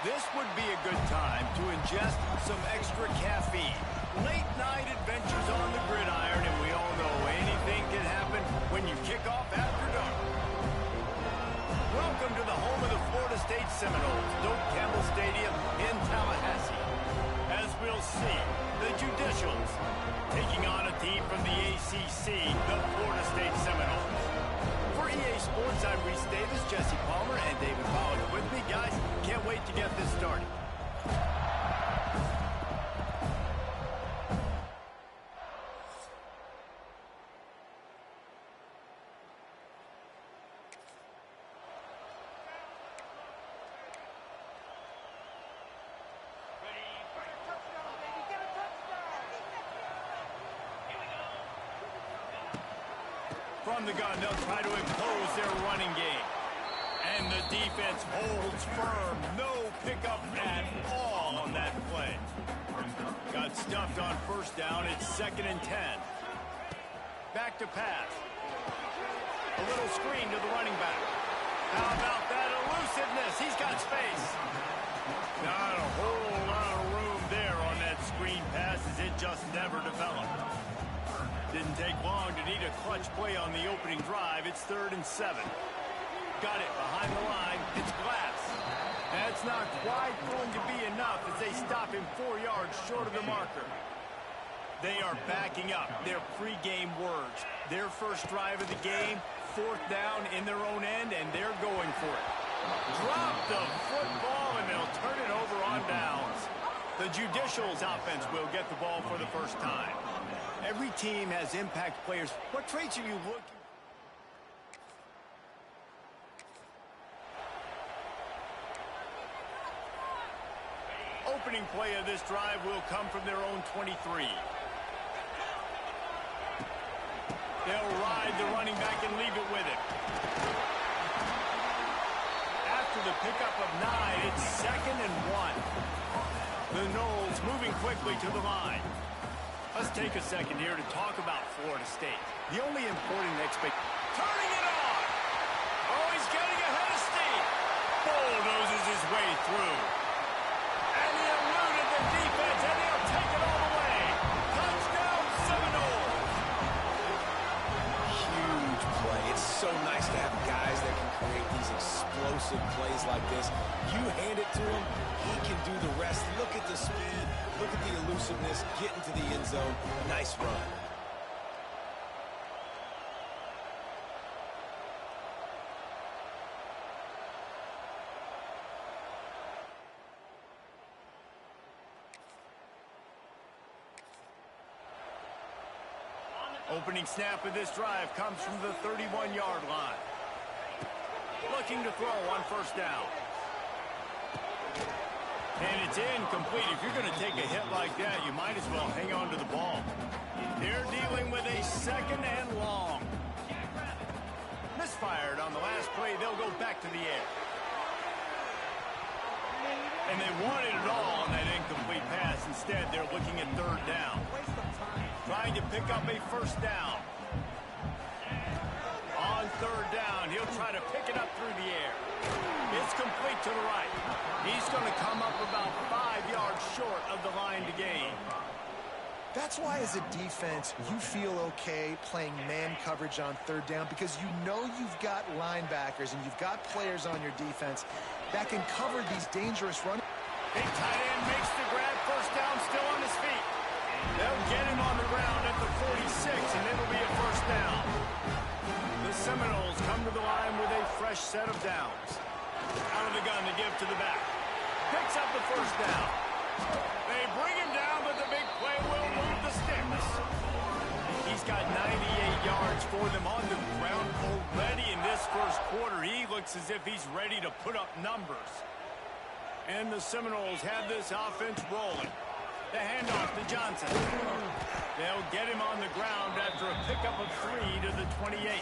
This would be a good time to ingest some extra caffeine. Late night adventures on the gridiron, and we all know anything can happen when you kick off after dark. Welcome to the home of the Florida State Seminoles, Doak Campbell Stadium in Tallahassee. As we'll see, the Judicials taking on a team from the ACC, the Florida State Seminoles. For EA Sports, I'm Reese Davis, Jesse Palmer, and David Pollack with me. Guys, can't wait to get this started. From the gun, they'll try to impose their running game. And the defense holds firm. No pickup at all on that play. Got stuffed on first down. It's 2nd and 10. Back to pass. A little screen to the running back. How about that elusiveness? He's got space. Not a whole lot of room there on that screen pass as it just never developed. Didn't take long to need a clutch play on the opening drive. It's 3rd and 7. Got it behind the line. It's Glass. That's not quite going to be enough as they stop him 4 yards short of the marker. They are backing up their pregame words. Their first drive of the game, 4th down in their own end, and they're going for it. Drop the football, and they'll turn it over on downs. The Judicials offense will get the ball for the first time. Every team has impact players. What traits are you looking for? Opening play of this drive will come from their own 23. They'll ride the running back and leave it with him. After the pickup of 9, it's 2nd and 1. The Noles moving quickly to the line. Let's take a second here to talk about Florida State. The only important turning it on! Oh, he's getting ahead of steam! Bulldozes his way through. And he eluded the defense, and he'll take it all the way. Touchdown, Seminoles! Huge play. It's so nice to have guys that can create these explosive plays like this. You hand it to him, he can do the rest. Look at the speed. Look at the elusiveness, get into the end zone. Nice run. Opening snap of this drive comes from the 31-yard line. Looking to throw on first down. And it's incomplete. If you're going to take a hit like that, you might as well hang on to the ball. They're dealing with a 2nd and long. Misfired on the last play. They'll go back to the air. And they wanted it all on that incomplete pass. Instead, they're looking at 3rd down. Trying to pick up a first down. On 3rd down, he'll try to pick it up through the air. It's complete to the right. He's going to come up about 5 yards short of the line to gain. That's why as a defense, you feel okay playing man coverage on 3rd down because you know you've got linebackers and you've got players on your defense that can cover these dangerous runs. Big tight end makes the grab. First down, still on his feet. They'll get him on the ground at the 46, and it'll be a first down. The Seminoles come to the line with a fresh set of downs. Out of the gun to give to the back. Picks up the first down. They bring him down, but the big play will move the sticks. He's got 98 yards for them on the ground already in this first quarter. He looks as if he's ready to put up numbers. And the Seminoles have this offense rolling. The handoff to Johnson. They'll get him on the ground after a pickup of 3 to the 28.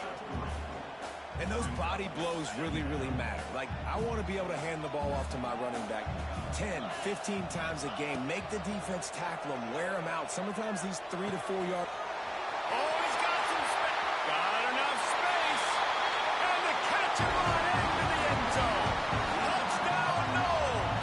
And those body blows really, really matter. Like, I want to be able to hand the ball off to my running back 10, 15 times a game. Make the defense tackle him, wear him out. Sometimes these 3 to 4 yards. Oh, he's got some space. Got enough space. And the catch him on into the end zone. Touchdown, Noles.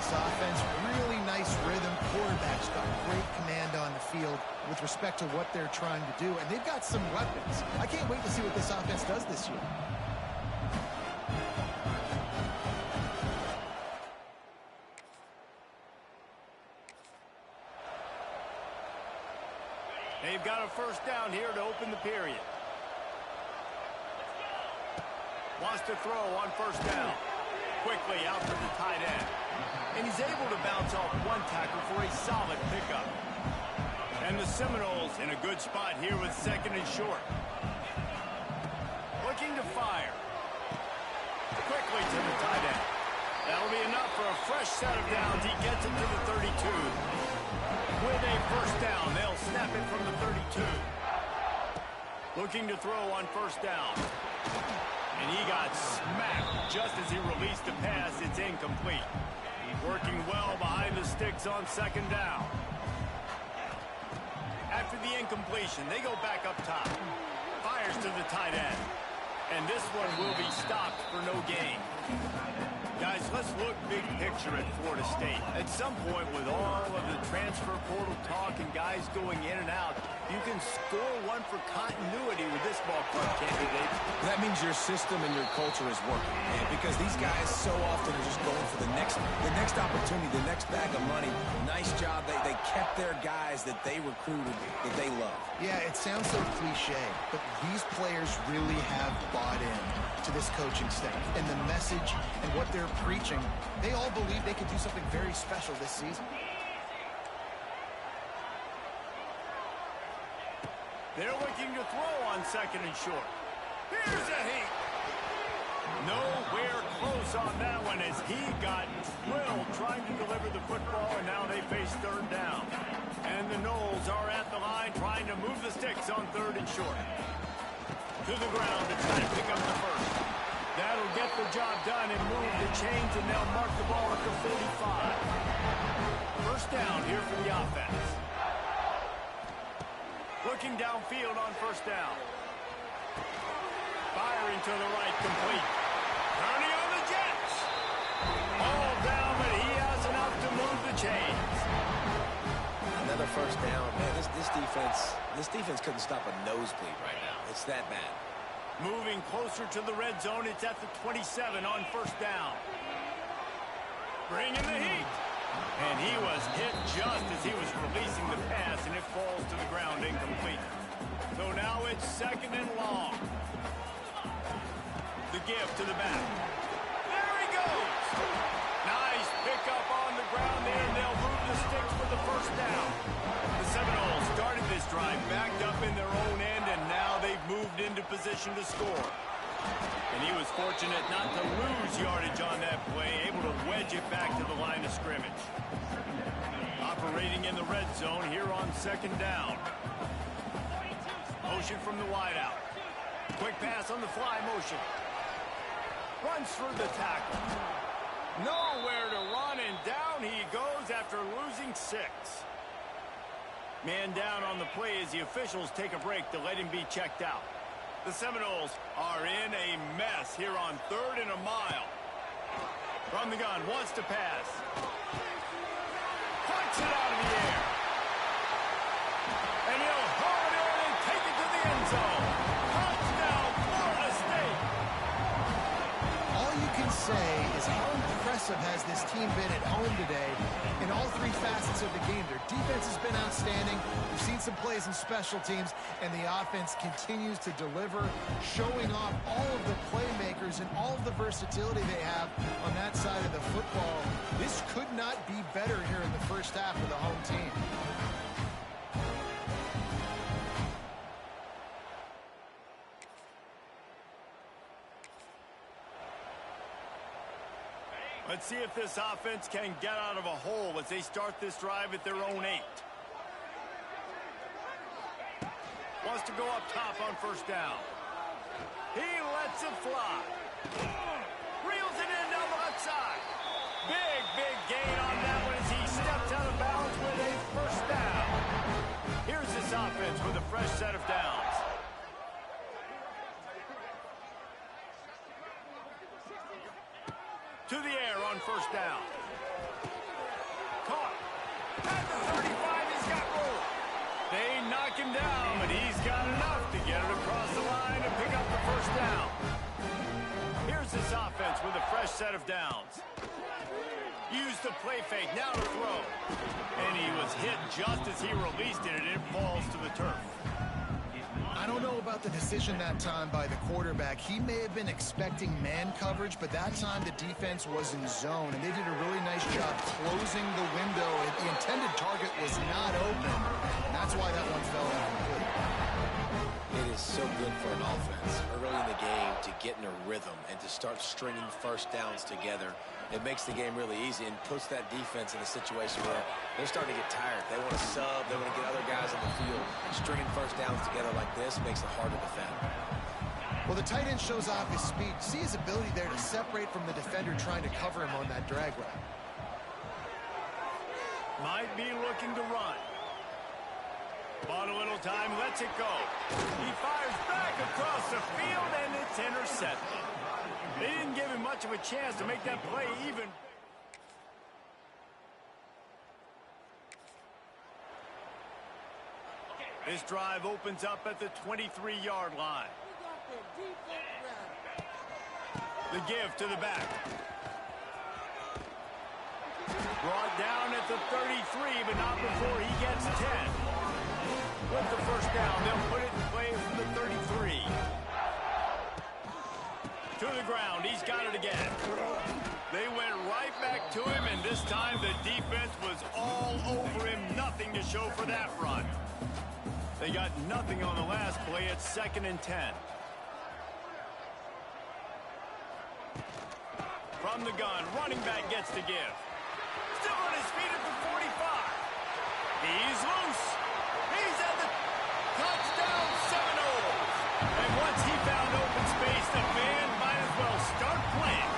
this offense. Really nice rhythm. Quarterback's got great command on the field with respect to what they're trying to do. And they've got some weapons. I can't wait to see what this offense does this year. They've got a first down here to open the period. Wants to throw on first down. Quickly out to the tight end. And he's able to bounce off one tackle for a solid pickup. And the Seminoles in a good spot here with second and short. Looking to fire. Quickly to the tight end. That'll be enough for a fresh set of downs. He gets it to the 32. With a first down, they'll snap it from the 32. Looking to throw on first down. And he got smacked just as he released the pass. It's incomplete. Working well behind the sticks on second down. After the incompletion, they go back up top. Fires to the tight end. And this one will be stopped for no gain. Guys, let's look big picture at Florida State. At some point, with all of the transfer portal talk and guys going in and out, you can score one for continuity with this ball club, can't you, Dave? That means your system and your culture is working, man, because these guys so often are just going for the next opportunity, the next bag of money. Nice job. They kept their guys that they recruited, that they love. Yeah, it sounds so cliche, but these players really have bought in to this coaching staff and the message and what they're preaching. They all believe they can do something very special this season. They're looking to throw on second and short. Here's a heat. Nowhere close on that one as he got drilled trying to deliver the football, and now they face third down. And the Noles are at the line trying to move the sticks on third and short. To the ground to try to pick up the first. That'll get the job done and move the chains, and they'll mark the ball at the 45. First down here for the offense. Looking downfield on first down. Firing to the right, complete. Turning on the Jets. All down, but he has enough to move the chains. Another first down. Man, this defense couldn't stop a nosebleed right now. It's that bad. Moving closer to the red zone. It's at the 27 on first down. Bringing the heat. And he was hit just as he was releasing the pass, and it falls to the ground incomplete. So now it's second and long. The give to the back. There he goes. Nice pickup on the ground there, and they'll move the sticks for the first down. The Seminoles started this drive backed up in their own end, and now they've moved into position to score. And he was fortunate not to lose yardage on that play, able to wedge it back to the line of scrimmage. Operating in the red zone here on second down. Motion from the wideout. Quick pass on the fly motion. Runs through the tackle. Nowhere to run, and down he goes after losing 6. Man down on the play as the officials take a break to let him be checked out. The Seminoles are in a mess here on third and a mile. From the gun, wants to pass. Punts it out of the air. And he'll haul it in and take it to the end zone. Touchdown, Florida State. All you can say is how impressive has this team been at home today in all 3 facets of the game. Their defense has been outstanding. We've seen some plays in special teams, and the offense continues to deliver, showing off all of the playmakers and all of the versatility they have on that side of the football. This could not be better here in the first half for the home team. Let's see if this offense can get out of a hole as they start this drive at their own 8. Wants to go up top on first down. He lets it fly. Reels it in down the left side. Big gain on that one as he steps out of bounds with a first down. Here's this offense with a fresh set of downs. To the air on first down. first set of downs. Use the play fake, now to throw. And he was hit just as he released it, and it falls to the turf. I don't know about the decision that time by the quarterback. He may have been expecting man coverage, but that time the defense was in zone, and they did a really nice job closing the window. The intended target was not open, and that's why that one fell incomplete. It is so good for an offense early in the game to get in a rhythm and to start stringing first downs together. It makes the game really easy and puts that defense in a situation where they're starting to get tired. They want to sub. They want to get other guys on the field. Stringing first downs together like this makes it hard to defend. Well, the tight end shows off his speed. See his ability there to separate from the defender trying to cover him on that drag route. Might be looking to run. Bought a little time, lets it go. He fires back across the field, and it's intercepted. They didn't give him much of a chance to make that play even. This drive opens up at the 23-yard line. The give to the back. Brought down at the 33, but not before he gets 10. With the first down, they'll put it in play from the 33. To the ground, he's got it again. They went right back to him, and this time the defense was all over him. Nothing to show for that run. They got nothing on the last play. It's 2nd and 10. From the gun, running back gets to give. Still on his feet at the 45. He's loose. He's at the touchdown Seminoles. And once he found open space, the band might as well start playing.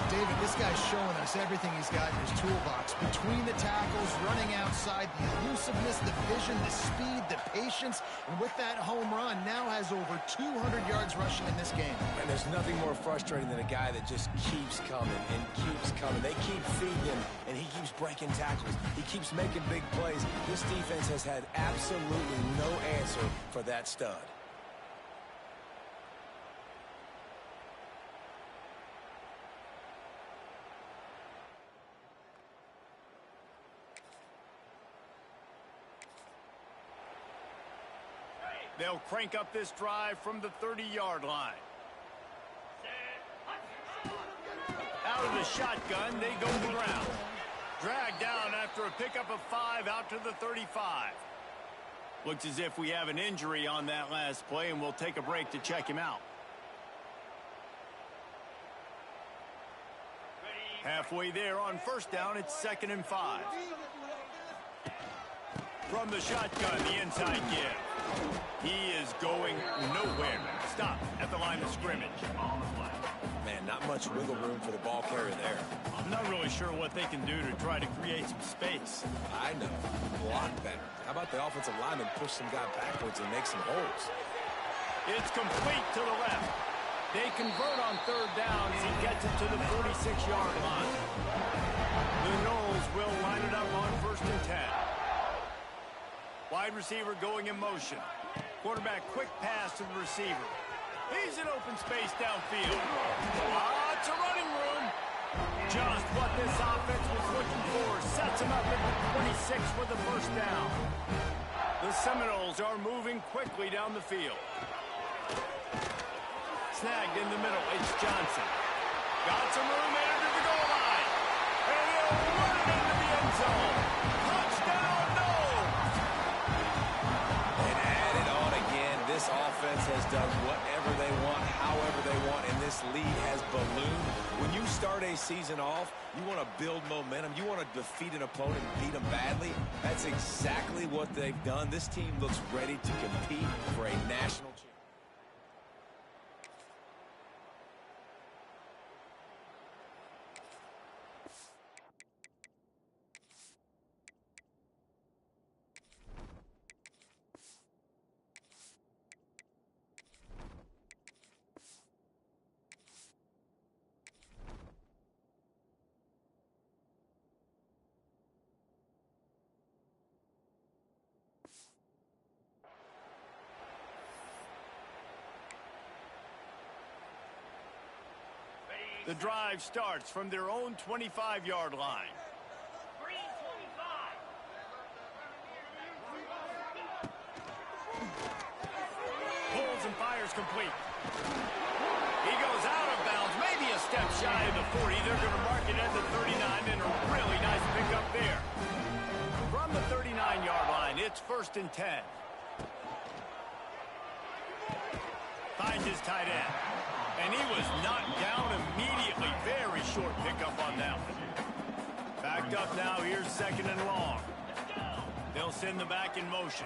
David, this guy's showing us everything he's got in his toolbox. Between the tackles, running outside, the elusiveness, the vision, the speed, the patience. And with that home run, now has over 200 yards rushing in this game. And there's nothing more frustrating than a guy that just keeps coming and keeps coming. They keep feeding him, and he keeps breaking tackles. He keeps making big plays. This defense has had absolutely no answer for that stud. They'll crank up this drive from the 30-yard line. Out of the shotgun, they go to the ground. Dragged down after a pickup of 5 out to the 35. Looks as if we have an injury on that last play, and we'll take a break to check him out. Halfway there on first down, it's 2nd and 5. From the shotgun, the inside give. He is going nowhere. Stop at the line of scrimmage. Man, not much wiggle room for the ball carrier there. I'm not really sure what they can do to try to create some space. I know. Block better. How about the offensive lineman push some guy backwards and make some holes? It's complete to the left. They convert on third down as he gets it to the 46-yard line. The Noles will line it up on 1st and 10. Wide receiver going in motion. Quarterback quick pass to the receiver. He's in open space downfield. It's a running room. Just what this offense was looking for. Sets him up at the 26 for the first down. The Seminoles are moving quickly down the field. Snagged in the middle. It's Johnson. Got some room under the goal line. And he'll run it into the end zone. Touchdown, Noles! And add it on again. This offense has done whatever they want, however they want, and this lead has ballooned. When you start a season off, you want to build momentum. You want to defeat an opponent and beat them badly. That's exactly what they've done. This team looks ready to compete for a national championship. The drive starts from their own 25-yard line. Pulls and fires complete. He goes out of bounds, maybe a step shy of the 40. They're going to mark it at the 39, and a really nice pickup there. From the 39-yard line, it's 1st and 10. Finds his tight end. And he was knocked down immediately. Very short pickup on that one. Backed up now. Here's 2nd and long. They'll send the back in motion.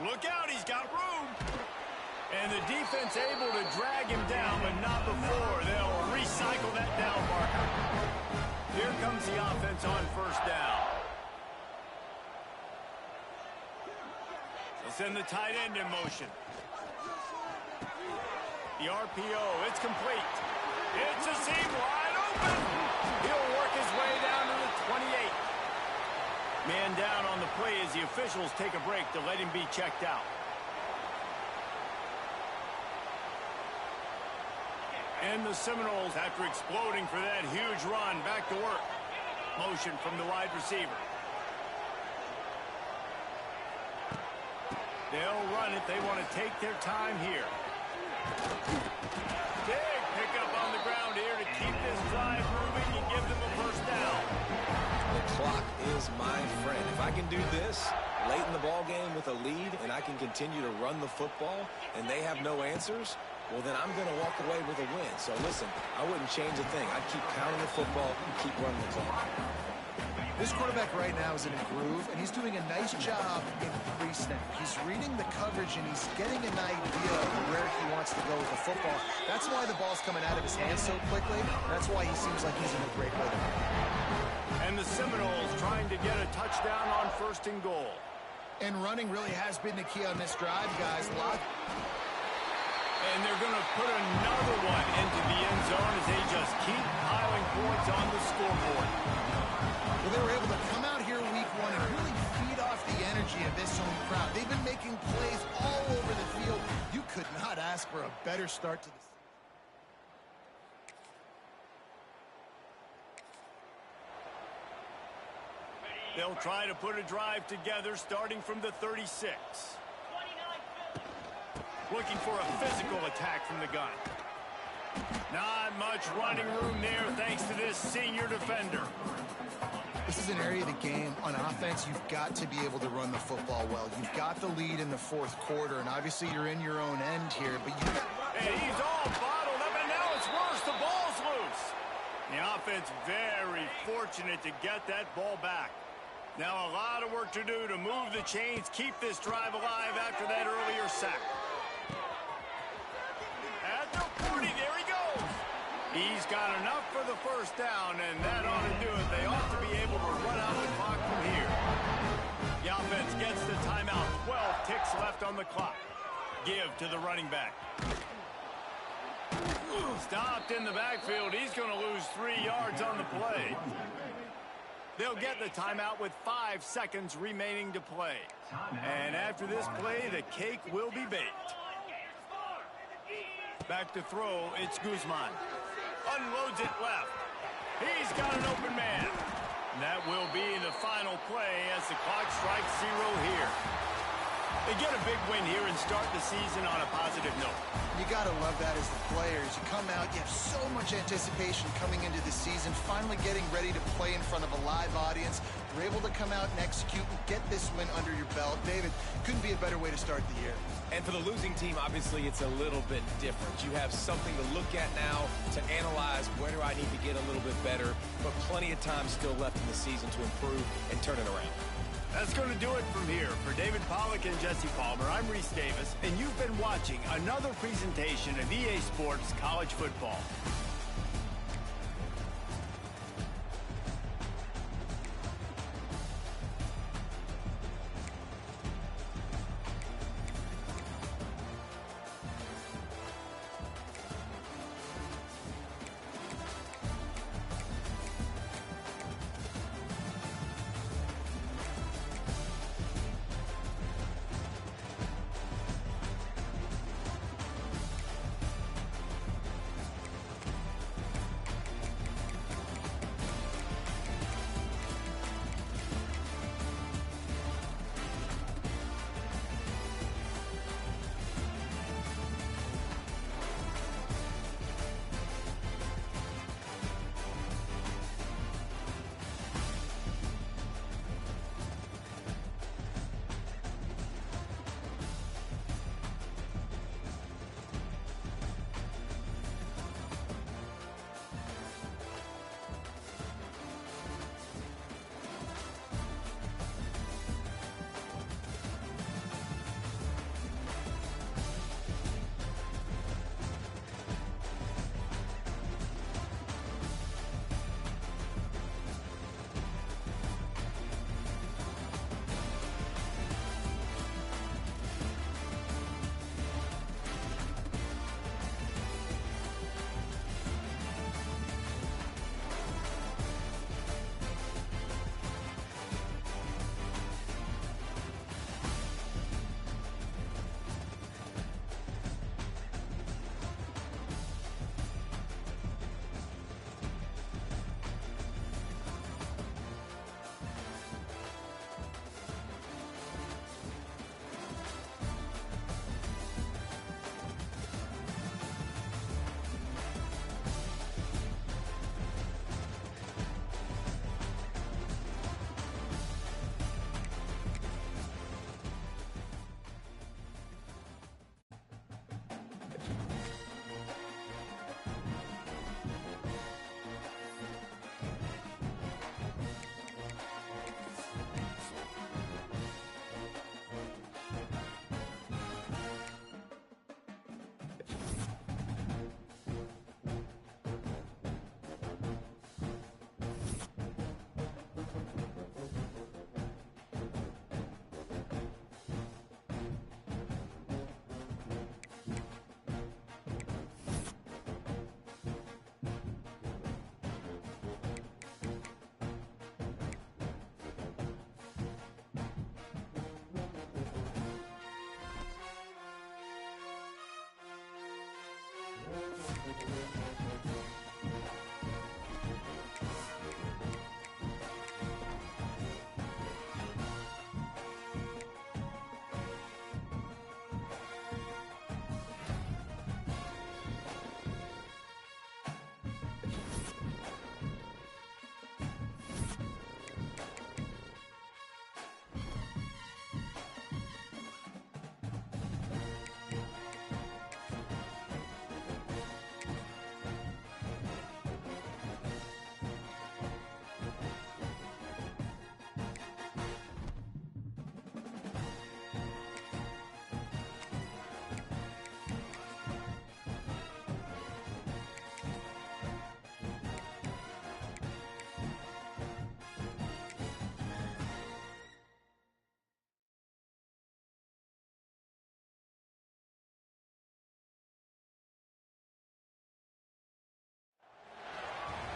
Look out. He's got room. And the defense able to drag him down, but not before. They'll recycle that down marker. Here comes the offense on 1st down. They'll send the tight end in motion. The RPO, it's complete. It's a seam wide open. He'll work his way down to the 28. Man down on the play as the officials take a break to let him be checked out. And the Seminoles, after exploding for that huge run, back to work. Motion from the wide receiver. They'll run it. They want to take their time here. Big pickup on the ground here to keep this drive moving and give them a 1st down. The clock is my friend. If I can do this late in the ball game with a lead and I can continue to run the football and they have no answers, well, then I'm going to walk away with a win. So, listen, I wouldn't change a thing. I'd keep pounding the football and keep running the clock. This quarterback right now is in a groove, and he's doing a nice job in pre-snap. He's reading the coverage, and he's getting an idea of where he wants to go with the football. That's why the ball's coming out of his hands so quickly. That's why he seems like he's in a great rhythm. And the Seminoles trying to get a touchdown on 1st and goal. And running really has been the key on this drive, guys. And they're going to put another one into the end zone as they just keep piling points on the scoreboard. Well, they were able to come out here week 1 and really feed off the energy of this home crowd. They've been making plays all over the field. You could not ask for a better start to the season. They'll try to put a drive together starting from the 36. Looking for a physical attack from the gun. Not much running room there thanks to this senior defender. This is an area of the game on offense you've got to be able to run the football well. You've got the lead in the 4th quarter, and obviously you're in your own end here. But and he's all bottled up, and now it's worse. The ball's loose. The offense very fortunate to get that ball back. Now a lot of work to do to move the chains, keep this drive alive after that earlier sack. At the 40, there he goes. He's got enough for the 1st down, and that ought to do it. They ought to be able to run out the clock from here. The offense gets the timeout. 12 ticks left on the clock. Give to the running back. Stopped in the backfield. He's going to lose 3 yards on the play. They'll get the timeout with 5 seconds remaining to play. And after this play, the cake will be baked. Back to throw, it's Guzman. Unloads it left. He's got an open man. And that will be the final play as the clock strikes 0 here. They get a big win here and start the season on a positive note. You got to love that as the players. You come out, you have so much anticipation coming into the season, finally getting ready to play in front of a live audience. You're able to come out and execute and get this win under your belt. David, couldn't be a better way to start the year. And for the losing team, obviously, it's a little bit different. You have something to look at now to analyze where do I need to get a little bit better, but plenty of time still left in the season to improve and turn it around. That's going to do it from here. For David Pollack and Jesse Palmer, I'm Reese Davis, and you've been watching another presentation of EA Sports College Football.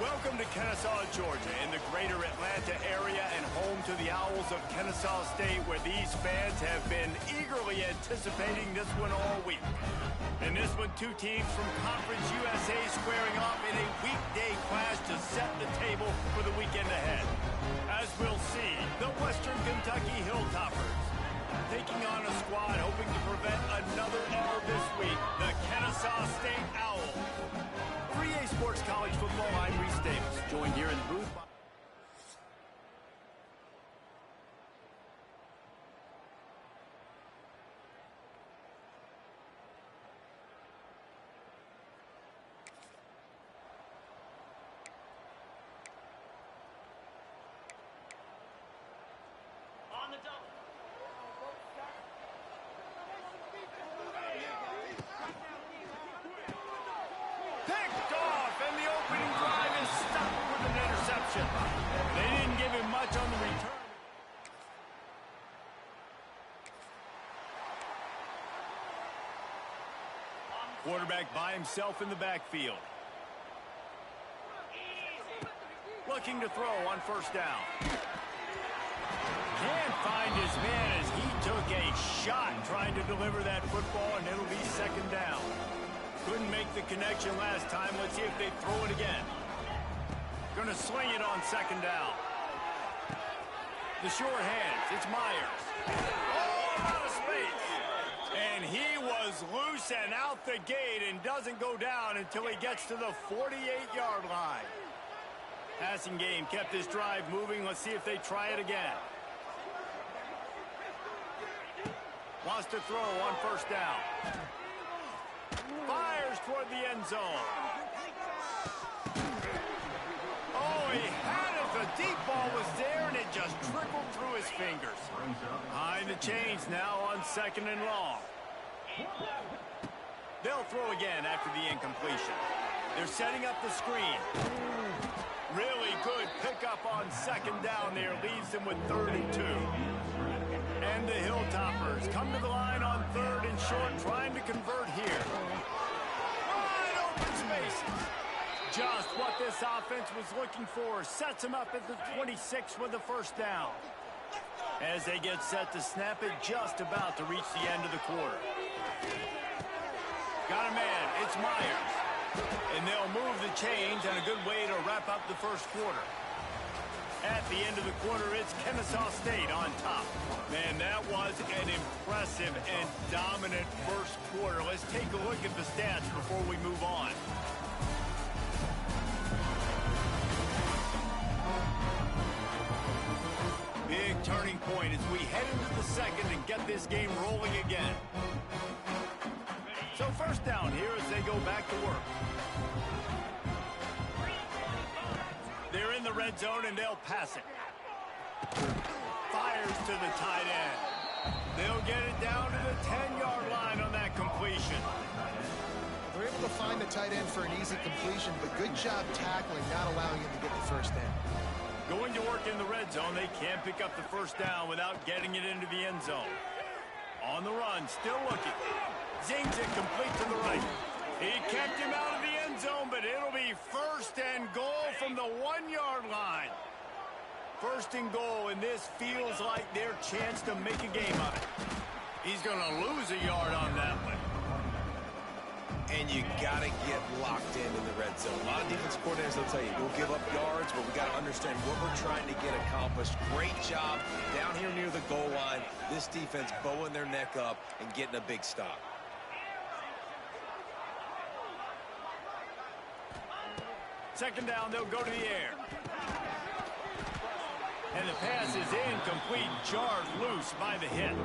Welcome to Kennesaw, Georgia, in the greater Atlanta area and home to the Owls of Kennesaw State, where these fans have been eagerly anticipating this one all week. In this one, two teams from Conference USA squaring off in a weekday clash to set the table for the weekend ahead. As we'll see, the Western Kentucky Hilltoppers taking on a squad hoping to prevent another L this week, the Kennesaw State Owls. 3A Sports College Football, I'm Reese Davis, joined here in the booth by... On the double. Picked off, and the opening drive is stopped with an interception. They didn't give him much on the return. Quarterback by himself in the backfield. Looking to throw on first down. Can't find his man as he took a shot trying to deliver that football, and it'll be second down. Couldn't make the connection last time. Let's see if they throw it again. Gonna sling it on second down. The sure hands. It's Myers. Oh, out of space. And he was loose and out the gate and doesn't go down until he gets to the 48-yard line. Passing game kept this drive moving. Let's see if they try it again. Wants to throw on first down. Fires toward the end zone. Oh, he had it. The deep ball was there, and it just trickled through his fingers. Behind the chains now on second and long. They'll throw again after the incompletion. They're setting up the screen. Really good pickup on second down there. Leaves them with 3rd and 2. And the Hilltoppers come to the line on 3rd and short, trying to convert here. Wide open spaces. Just what this offense was looking for. Sets them up at the 26 with the first down. As they get set to snap it, just about to reach the end of the quarter. Got a man. It's Myers. And they'll move the chains, and a good way to wrap up the first quarter. At the end of the quarter, it's Kennesaw State on top. Man, that was an impressive and dominant first quarter. Let's take a look at the stats before we move on. Big turning point as we head into the second and get this game rolling again. So first down here as they go back to work. They're in the red zone, and they'll pass it. Fires to the tight end. They'll get it down to the 10-yard line on that completion. They're able to find the tight end for an easy completion, but good job tackling, not allowing him to get the first down. Going to work in the red zone, they can't pick up the first down without getting it into the end zone. On the run, still looking. Zings it complete to the right. He kept him out of the end zone, but it'll be 1st and goal from the 1-yard line. 1st and goal, and this feels like their chance to make a game of it. He's going to lose a yard on that one. And you got to get locked in the red zone. A lot of defense coordinators will tell you, we'll give up yards, but we got to understand what we're trying to get accomplished. Great job down here near the goal line. This defense bowing their neck up and getting a big stop. Second down, they'll go to the air. And the pass is incomplete, jarred loose by the hit.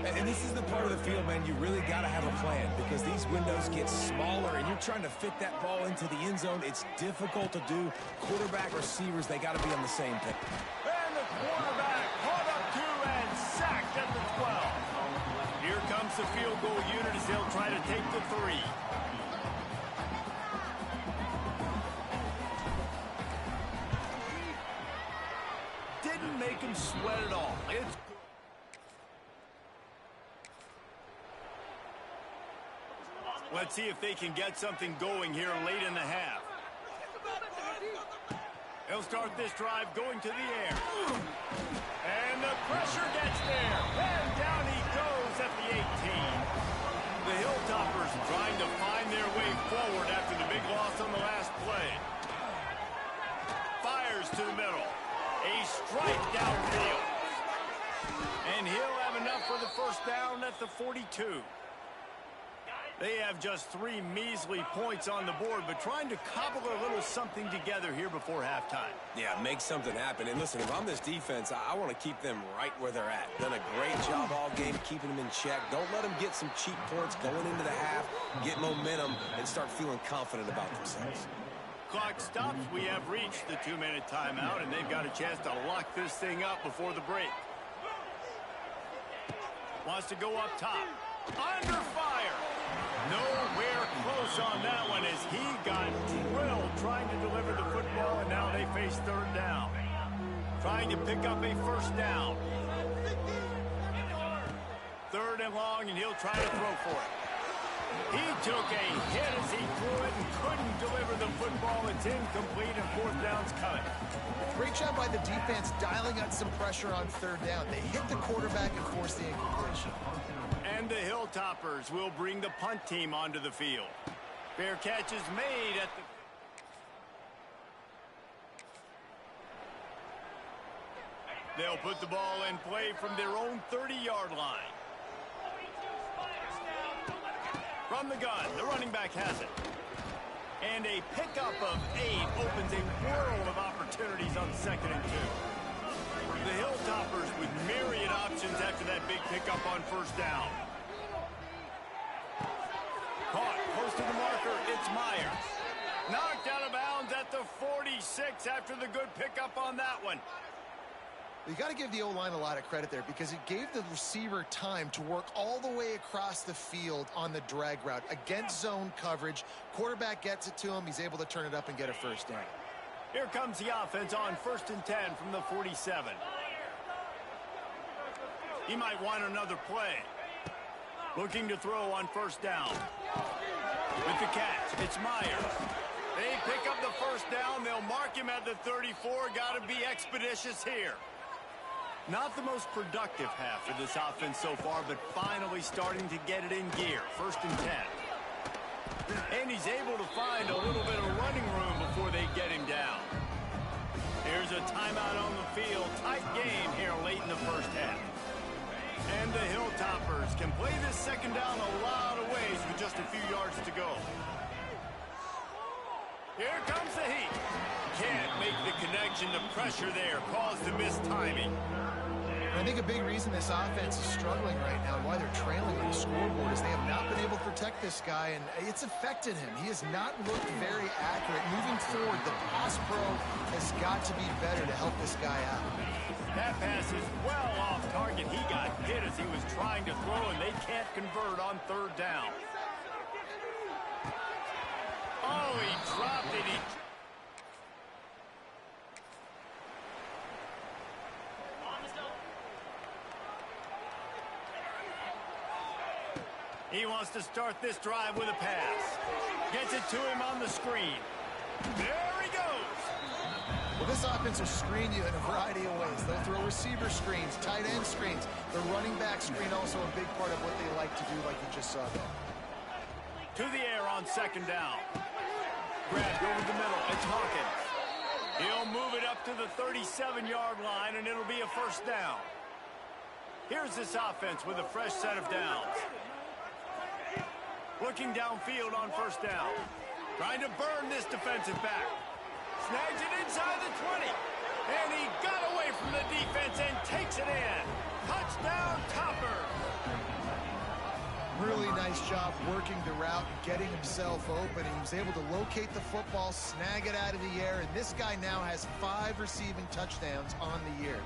And this is the part of the field, man, you really got to have a plan because these windows get smaller and you're trying to fit that ball into the end zone. It's difficult to do. Quarterback, receivers, they got to be on the same page. And the quarterback caught up to and sacked at the 12. Here comes the field goal unit as they'll try to take the 3. Didn't make him sweat at all. It's Let's see if they can get something going here late in the half. They'll start this drive going to the air. And the pressure gets there. And down he goes at the 18. The Hilltoppers trying to find their way forward after the big loss on the last play. Fires to the middle. A strike downfield. And he'll have enough for the first down at the 42. They have just 3 measly points on the board, but trying to cobble a little something together here before halftime. Yeah, make something happen. And listen, if I'm this defense, I want to keep them right where they're at. Done a great job all game keeping them in check. Don't let them get some cheap points going into the half, get momentum, and start feeling confident about themselves. Clock stops. We have reached the 2-minute timeout, and they've got a chance to lock this thing up before the break. Wants to go up top. Under fire. Nowhere close on that one as he got drilled trying to deliver the football, and now they face third down. Trying to pick up a first down. Third and long, and he'll try to throw for it. He took a hit as he threw it and couldn't deliver the football. It's incomplete, and fourth down's coming. Great job by the defense dialing out some pressure on third down. They hit the quarterback and forced the incompletion. And the Hilltoppers will bring the punt team onto the field. Fair catch is made at the... They'll put the ball in play from their own 30-yard line. From the gun, the running back has it. And a pickup of 8 opens a world of opportunities on 2nd and 2. The Hilltoppers with myriad options after that big pickup on first down. Caught close to the marker, it's Myers. Knocked out of bounds at the 46 after the good pickup on that one. You got to give the O-line a lot of credit there because it gave the receiver time to work all the way across the field on the drag route against zone coverage. Quarterback gets it to him. He's able to turn it up and get a first down. Here comes the offense on 1st and 10 from the 47. He might want another play. Looking to throw on first down. With the catch, it's Myers. They pick up the first down. They'll mark him at the 34. Got to be expeditious here. Not the most productive half for this offense so far, but finally starting to get it in gear. 1st and 10. And he's able to find a little bit of running room before they get him down. Here's a timeout on the field. Tight game here late in the first half. And the Hilltoppers can play this second down a lot of ways with just a few yards to go. Here comes the heat. Can't make the connection. The pressure there caused the missed timing. I think a big reason this offense is struggling right now and why they're trailing on the scoreboard is they have not been able to protect this guy, and it's affected him. He has not looked very accurate. Moving forward, the pass pro has got to be better to help this guy out. That pass is well off target. He got hit as he was trying to throw, and they can't convert on third down. Oh, he dropped it. He wants to start this drive with a pass. Gets it to him on the screen. There he goes. Well, this offense will screen you in a variety of ways. They'll throw receiver screens, tight end screens. The running back screen also a big part of what they like to do, like you just saw there. To the air on second down. Grabbed over the middle. It's Hawkins. He'll move it up to the 37-yard line, and it'll be a first down. Here's this offense with a fresh set of downs. Looking downfield on first down. Trying to burn this defensive back. Snags it inside the 20. And he got away from the defense and takes it in. Touchdown, Topper. Really nice job working the route and getting himself open. He was able to locate the football, snag it out of the air, and this guy now has 5 receiving touchdowns on the year.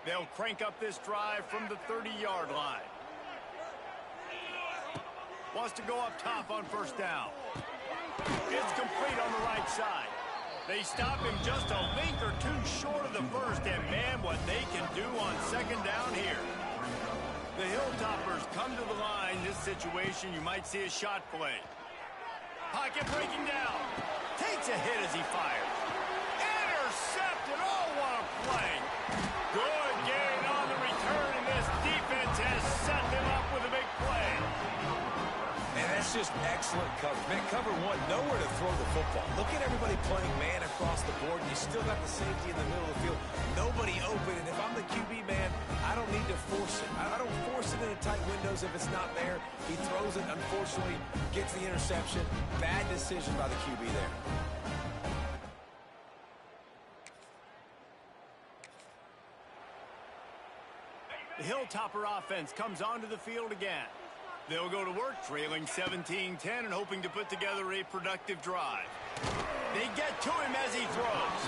They'll crank up this drive from the 30-yard line. Wants to go up top on first down. It's complete on the right side. They stop him just a length or two short of the first, and man, what they can do on second down here. The Hilltoppers come to the line. This situation, you might see a shot play. Pocket breaking down. Takes a hit as he fires. Intercepted. Oh, what a play. Good gain on the return, and this defense has set them up with a big play. And that's just excellent coverage. Man, cover one, nowhere to throw the football. Look at everybody playing man across the board, and you still got the safety in the middle of the field. Nobody open, and if I'm the QB, man, I don't need to force it. I don't force it into tight windows if it's not there. He throws it, unfortunately, gets the interception. Bad decision by the QB there. The Hilltopper offense comes onto the field again. They'll go to work trailing 17-10 and hoping to put together a productive drive. They get to him as he throws.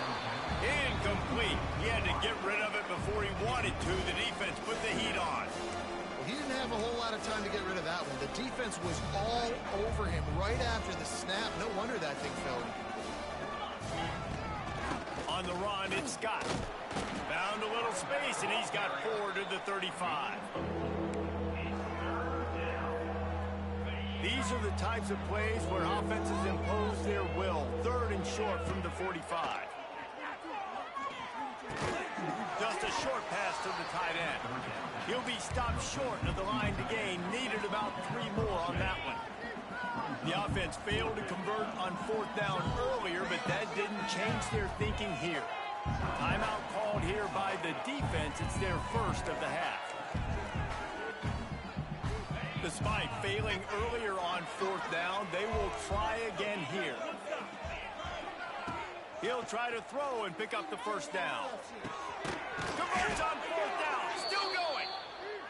Incomplete. He had to get rid of it before he wanted to. The defense put the heat on. Well, he didn't have a whole lot of time to get rid of that one. The defense was all over him right after the snap. No wonder that thing fell. On the run, it's Scott. Found a little space, and he's got 4 to the 35. These are the types of plays where offenses impose their will. 3rd and short from the 45. Just a short pass to the tight end. He'll be stopped short of the line to gain. Needed about 3 more on that one. The offense failed to convert on 4th down earlier, but that didn't change their thinking here. Timeout called here by the defense. It's their first of the half. Despite failing earlier on 4th down, they will try again here. He'll try to throw and pick up the first down. Converts on 4th down. Still going.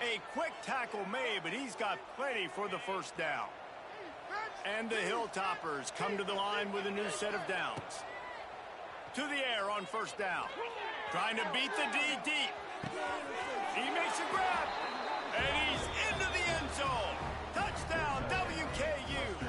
A quick tackle made, but he's got plenty for the first down. And the Hilltoppers come to the line with a new set of downs. To the air on first down. Trying to beat the D deep. He makes a grab. And he's into the end zone. Touchdown, WKU.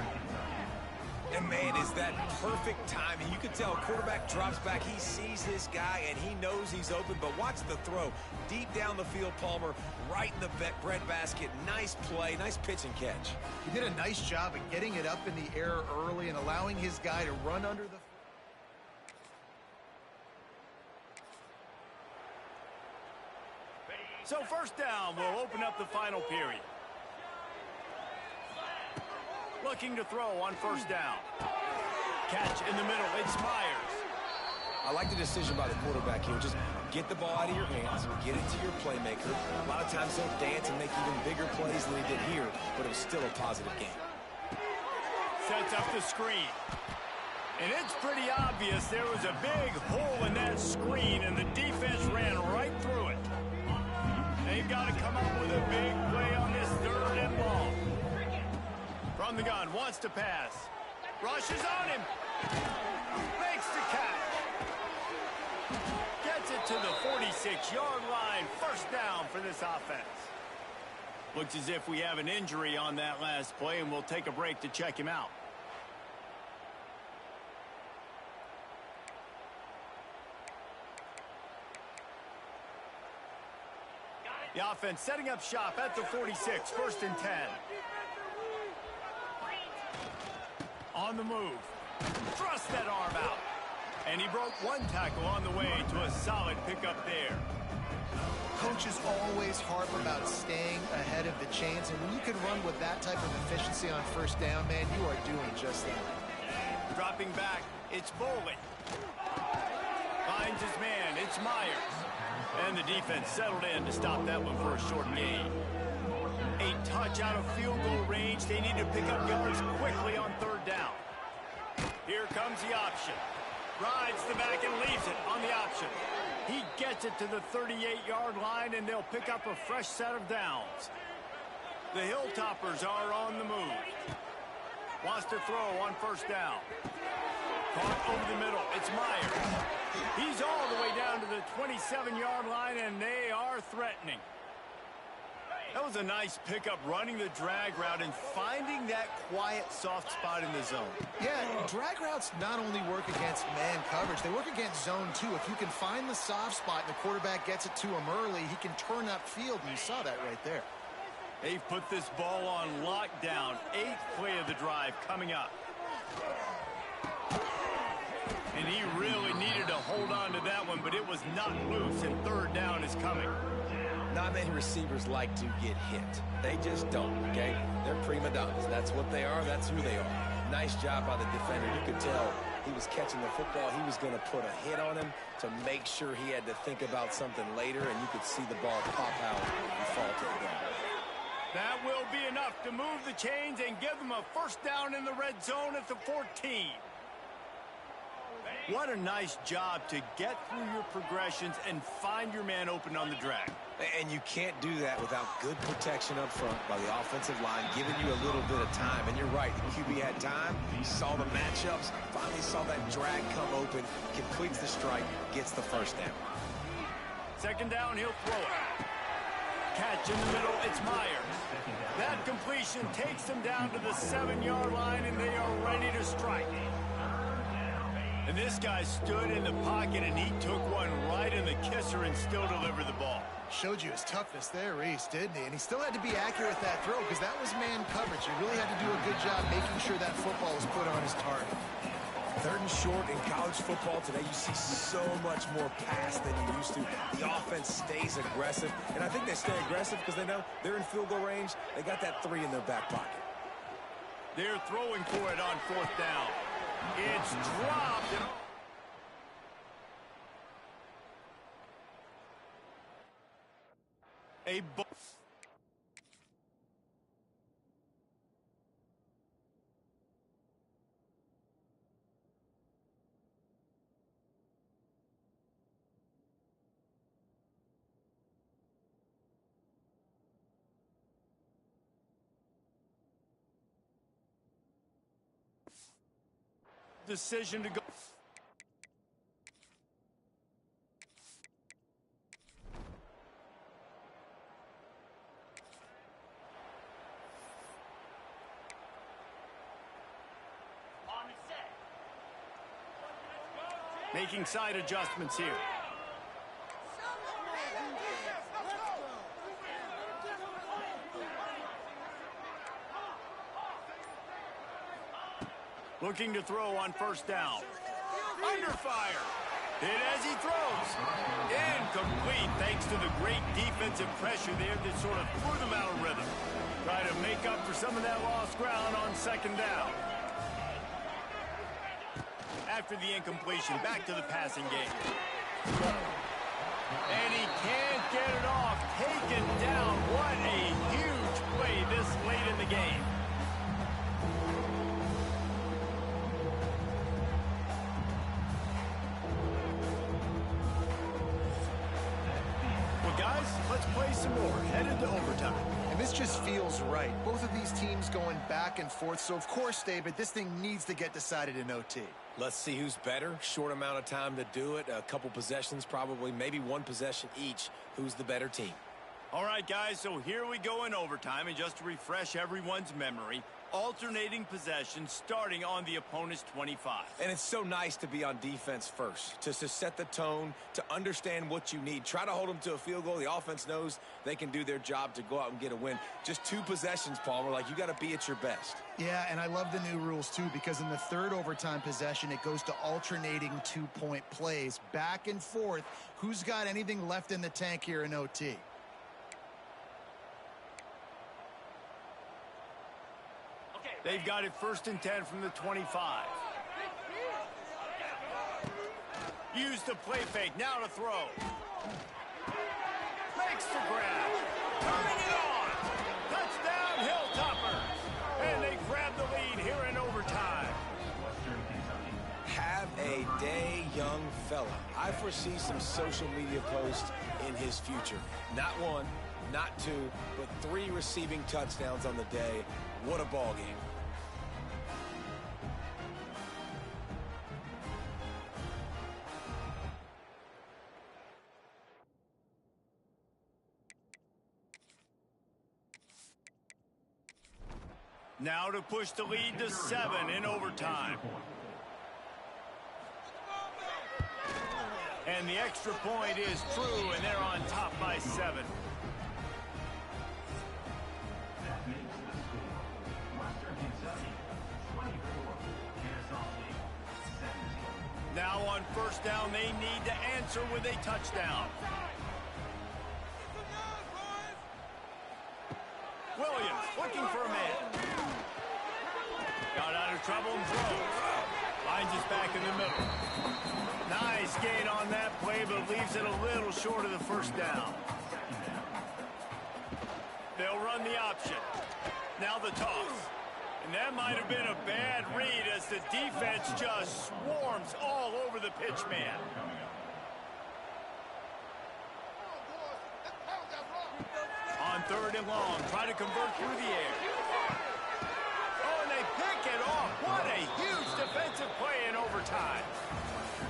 And, man, is that perfect timing. You can tell quarterback drops back. He sees his guy, and he knows he's open. But watch the throw. Deep down the field, Palmer, right in the breadbasket. Nice play, nice pitch and catch. He did a nice job of getting it up in the air early and allowing his guy to run under the... So first down will open up the final period. Looking to throw on first down. Catch in the middle. It's Myers. I like the decision by the quarterback here. Just get the ball out of your hands, get it to your playmaker. A lot of times he'll dance and make even bigger plays than he did here, but it was still a positive game. Sets up the screen. And it's pretty obvious there was a big hole in that screen, and the defense ran right through it. They've got to come up with a big play on this 3rd and ball. From the gun, wants to pass. Rushes on him. Makes the catch. Gets it to the 46-yard line. First down for this offense. Looks as if we have an injury on that last play, and we'll take a break to check him out. The offense setting up shop at the 46, 1st and 10. On the move. Thrust that arm out. And he broke one tackle on the way to a solid pickup there. Coaches always harp about staying ahead of the chains, and when you can run with that type of efficiency on 1st down, man, you are doing just that. Dropping back, it's Boley. Finds his man, it's Myers. And the defense settled in to stop that one for a short gain. A touch out of field goal range. They need to pick up yards quickly on 3rd down. Here comes the option. Rides the back and leaves it on the option. He gets it to the 38-yard line, and they'll pick up a fresh set of downs. The Hilltoppers are on the move. Wants to throw on 1st down. Caught over the middle. It's Myers. He's all the way down to the 27-yard line, and they are threatening. That was a nice pickup, running the drag route and finding that quiet, soft spot in the zone. Yeah, drag routes not only work against man coverage, they work against zone too. If you can find the soft spot and the quarterback gets it to him early, he can turn upfield, and you saw that right there. They've put this ball on lockdown. 8th play of the drive coming up. And he really needed to hold on to that one, but it was not loose, and 3rd down is coming. Not many receivers like to get hit. They just don't, okay? They're prima donnas. That's what they are. That's who they are. Nice job by the defender. You could tell he was catching the football. He was going to put a hit on him to make sure he had to think about something later, and you could see the ball pop out and fall to the ground. That will be enough to move the chains and give them a 1st down in the red zone at the 14. What a nice job to get through your progressions and find your man open on the drag. And you can't do that without good protection up front by the offensive line, giving you a little bit of time. And you're right, the QB had time. He saw the matchups, finally saw that drag come open, completes the strike, gets the 1st down. 2nd down, he'll throw it. Catch in the middle, it's Myers. That completion takes them down to the 7-yard line, and they are ready to strike. And this guy stood in the pocket, and he took one right in the kisser and still delivered the ball. Showed you his toughness there, Reese, didn't he? And he still had to be accurate with that throw because that was man coverage. He really had to do a good job making sure that football was put on his target. 3rd and short in college football today, you see so much more pass than you used to. The offense stays aggressive, and I think they stay aggressive because they know they're in field goal range. They got that 3 in their back pocket. They're throwing for it on 4th down. It's dropped. A ball. Decision to go. Making side adjustments here. Looking to throw on 1st down. Under fire. Hit as he throws. Incomplete thanks to the great defensive pressure there that sort of threw them out of rhythm. Try to make up for some of that lost ground on 2nd down. After the incompletion, back to the passing game. And he can't get it off. Taken down. What a huge play this late in the game. Well, guys, let's play some more. Headed to overtime. And this just feels right. Both of these teams going back and forth. So, of course, David, this thing needs to get decided in OT. Let's see who's better. Short amount of time to do it. A couple possessions probably, maybe one possession each. Who's the better team? All right, guys, so here we go in overtime. And just to refresh everyone's memory, Alternating possession starting on the opponent's 25. And it's so nice to be on defense first, to set the tone, to understand what you need. Try to hold them to a field goal. The offense knows they can do their job to go out and get a win. Just 2 possessions, Palmer. Like, you got to be at your best. Yeah, and I love the new rules, too, because in the third overtime possession, it goes to alternating 2-point plays. Back and forth. Who's got anything left in the tank here in OT? They've got it 1st and 10 from the 25. Use the play fake. Now to throw. Makes the grab. Turning it on. Touchdown, Hilltoppers. And they grab the lead here in overtime. Have a day, young fella. I foresee some social media posts in his future. Not 1, not 2, but 3 receiving touchdowns on the day. What a ball game. Now to push the lead to 7 in overtime. And the extra point is true, and they're on top by 7. Now on 1st down, they need to answer with a touchdown. Williams looking for a man. Got out of trouble and throws. Finds his back in the middle. Nice gain on that play, but leaves it a little short of the 1st down. They'll run the option. Now the toss. And that might have been a bad read as the defense just swarms all over the pitch man. On 3rd and long, try to convert through the air. Oh, and they pick it off. What a huge defensive play in overtime.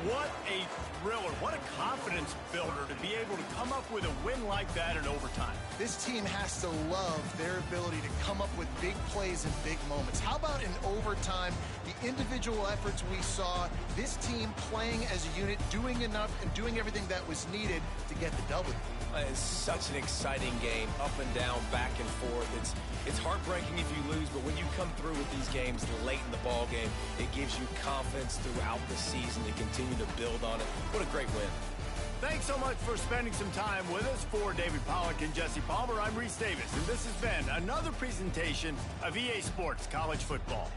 What a thriller. What a confidence builder to be able to come up with a win like that in overtime. This team has to love their ability to come up with big plays in big moments. How about in overtime, the individual efforts we saw, this team playing as a unit, doing enough and doing everything that was needed to get the W. It's such an exciting game, up and down, back and forth. It's heartbreaking if you lose, but when you come through with these games late in the ball game, it gives you confidence throughout the season to continue to build on it. What a great win. Thanks so much for spending some time with us. For David Pollack and Jesse Palmer, I'm Reese Davis, and this has been another presentation of EA Sports College Football.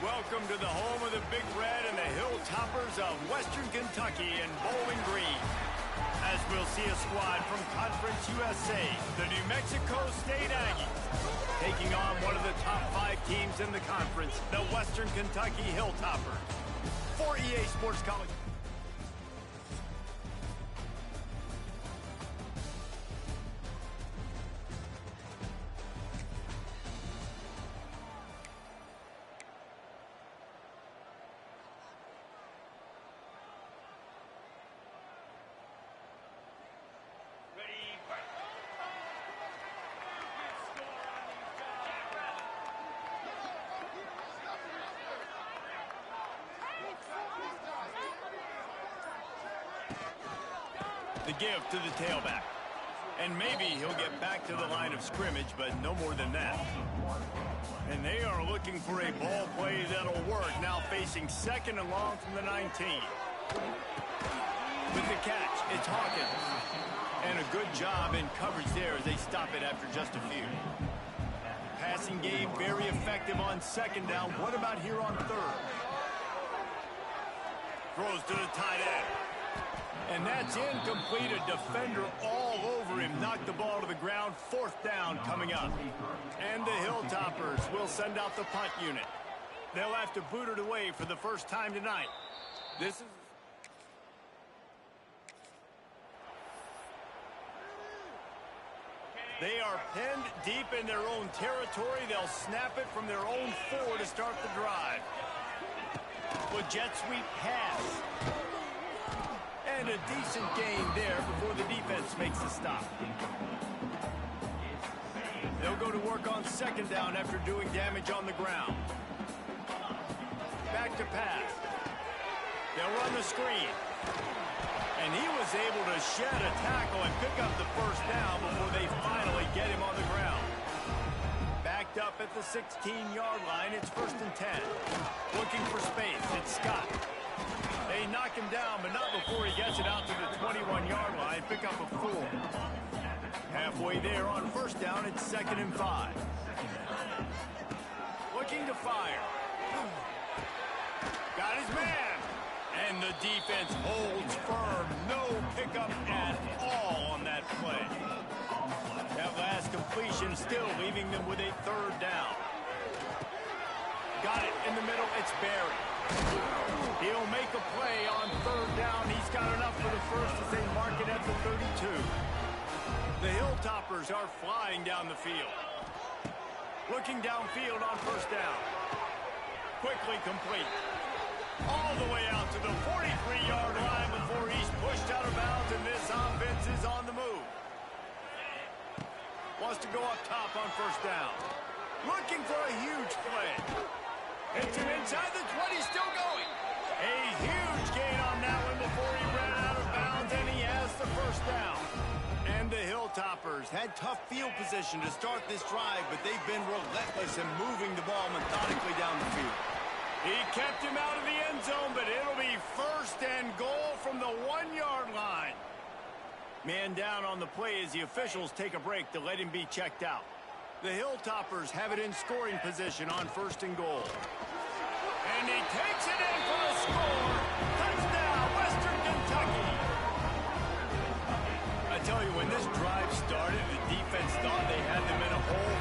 Welcome to the home of the Big Red and the Hilltoppers of Western Kentucky in Bowling Green. As we'll see a squad from Conference USA, the New Mexico State Aggies, taking on one of the top 5 teams in the conference, the Western Kentucky Hilltoppers. For EA Sports College. The give to the tailback. And maybe he'll get back to the line of scrimmage, but no more than that. And they are looking for a ball play that'll work, now facing 2nd and long from the 19. With the catch, it's Hawkins. And a good job in coverage there as they stop it after just a few. Passing game very effective on 2nd down. What about here on 3rd? Throws to the tight end. And that's incomplete. A defender all over him. Knocked the ball to the ground. 4th down coming up. And the Hilltoppers will send out the punt unit. They'll have to boot it away for the first time tonight. This is... They are pinned deep in their own territory. They'll snap it from their own 4 to start the drive. With jet sweep pass. And a decent gain there before the defense makes the stop. They'll go to work on 2nd down after doing damage on the ground. Back to pass. They'll run the screen. And he was able to shed a tackle and pick up the 1st down before they finally get him on the ground. Backed up at the 16-yard line, it's 1st and 10. Looking for space, it's Scott. They knock him down, but not before he gets it out to the 21-yard line. Pick up a 4. Halfway there on 1st down, it's 2nd and 5. Looking to fire. Got his man. And the defense holds firm. No pickup at all on that play. That last completion still leaving them with a 3rd down. Got it in the middle. It's Barry. He'll make a play on 3rd down. He's got enough for the 1st as they mark it at the 32. The Hilltoppers are flying down the field. Looking downfield on 1st down. Quickly complete. All the way out to the 43-yard line before he's pushed out of bounds, and this offense is on the move. Wants to go up top on 1st down. Looking for a huge play. Hits him inside the 20, still going. A huge gain on that one before he ran out of bounds, and he has the 1st down. And the Hilltoppers had tough field position to start this drive, but they've been relentless in moving the ball methodically down the field. He kept him out of the end zone, but it'll be 1st and goal from the 1-yard line. Man down on the play as the officials take a break to let him be checked out. The Hilltoppers have it in scoring position on 1st and goal. And he takes it in for a score. Touchdown, Western Kentucky. I tell you, when this drive started, the defense thought they had them in a hole.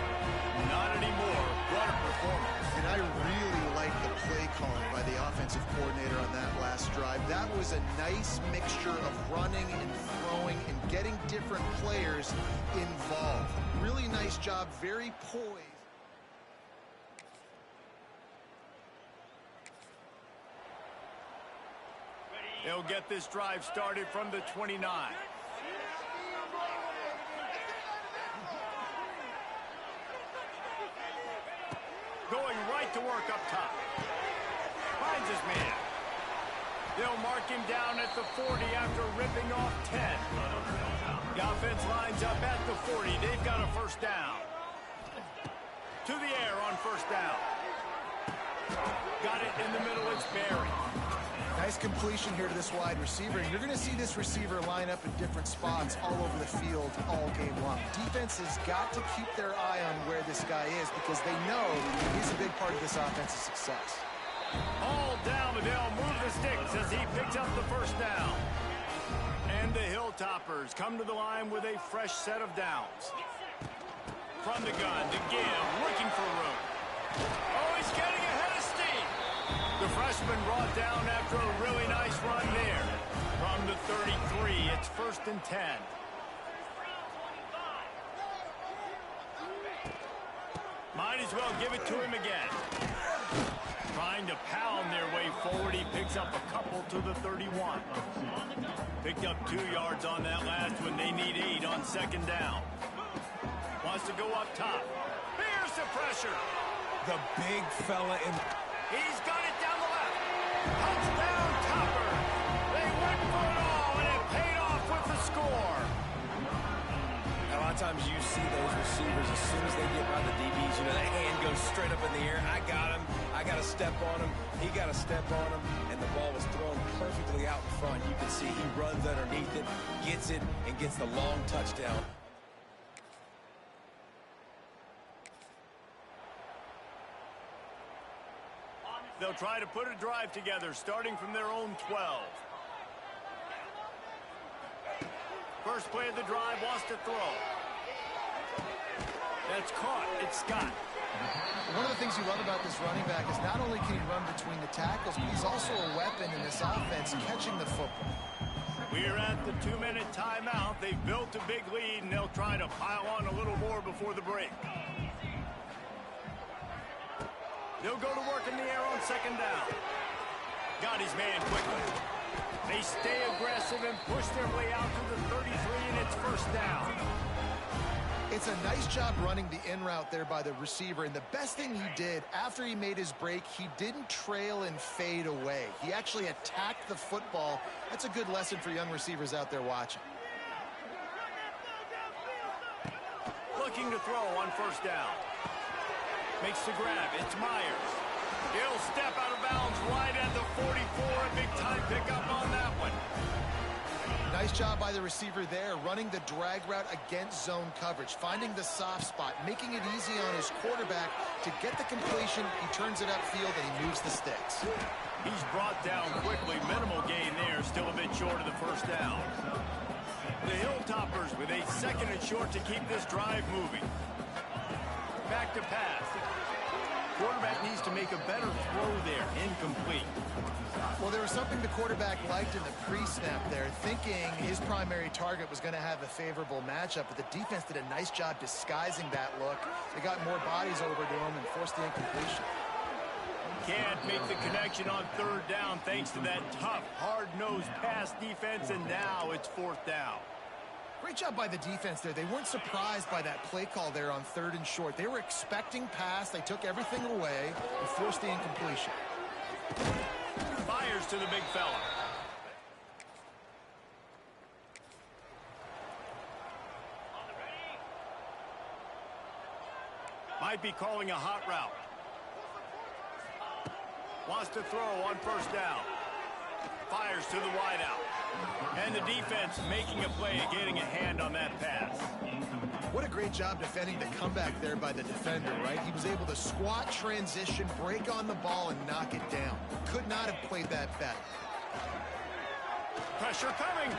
Not anymore. What a performance. And I really like the play calling by the offensive coordinator on that last drive. That was a nice mixture of running and throwing and getting different players involved. Really nice job, very poised. They'll get this drive started from the 29. Going right to work up top. Finds his man. They'll mark him down at the 40 after ripping off 10. The offense lines up at the 40. They've got a 1st down. To the air on 1st down. Got it in the middle. It's Barry. Nice completion here to this wide receiver. And you're going to see this receiver line up in different spots all over the field all game long. Defense has got to keep their eye on where this guy is because they know he's a big part of this offense's success. All down, but they'll move the sticks as he picks up the first down. And the Hilltoppers come to the line with a fresh set of downs. From the gun to give, looking for room. Oh, he's getting ahead of steam. The freshman brought down after a really nice run there. From the 33, it's 1st and 10. Might as well give it to him again. Trying to pound their way forward, he picks up a couple to the 31. Picked up 2 yards on that last one. They need 8 on 2nd down. Wants to go up top. Here's the pressure. The big fella in... He's got it down the left. Touchdown, Topper. They went for it all, and it paid off with the score. A lot of times you see those receivers, as soon as they get by the DBs, you know, that hand goes straight up in the air. I got him. I got to step on him. He got to step on him, and the ball was thrown perfectly out in front. You can see he runs underneath it, gets it, and gets the long touchdown. They'll try to put a drive together, starting from their own 12. First play of the drive, wants to throw. That's caught. It's Scott. One of the things you love about this running back is not only can he run between the tackles, but he's also a weapon in this offense catching the football. We're at the 2-minute timeout. They've built a big lead, and they'll try to pile on a little more before the break. They'll go to work in the air on 2nd down. Got his man quickly. They stay aggressive and push their way out to the 33, and it's 1st down. It's a nice job running the in route there by the receiver, and the best thing he did after he made his break, he didn't trail and fade away. He actually attacked the football. That's a good lesson for young receivers out there watching. Looking to throw on 1st down. Makes the grab. It's Myers. He'll step out of bounds right at the 44. A big-time pickup on that one. Nice job by the receiver there, running the drag route against zone coverage, finding the soft spot, making it easy on his quarterback to get the completion. He turns it upfield, and he moves the sticks. He's brought down quickly. Minimal gain there. Still a bit short of the 1st down. The Hilltoppers with a 2nd and short to keep this drive moving. Back to pass. Quarterback needs to make a better throw there. Incomplete. Well, there was something the quarterback liked in the pre-snap there, thinking his primary target was going to have a favorable matchup, but the defense did a nice job disguising that look. They got more bodies over to him and forced the incompletion. Can't make the connection on 3rd down thanks to that tough, hard-nosed pass defense, and now it's 4th down. Great job by the defense there. They weren't surprised by that play call there on 3rd and short. They were expecting pass. They took everything away and forced the incompletion. Fires to the big fella. Might be calling a hot route. Wants to throw on 1st down. Fires to the wideout. And the defense making a play and getting a hand on that pass. What a great job defending the comeback there by the defender, right? He was able to squat, transition, break on the ball, and knock it down. Could not have played that better. Pressure coming.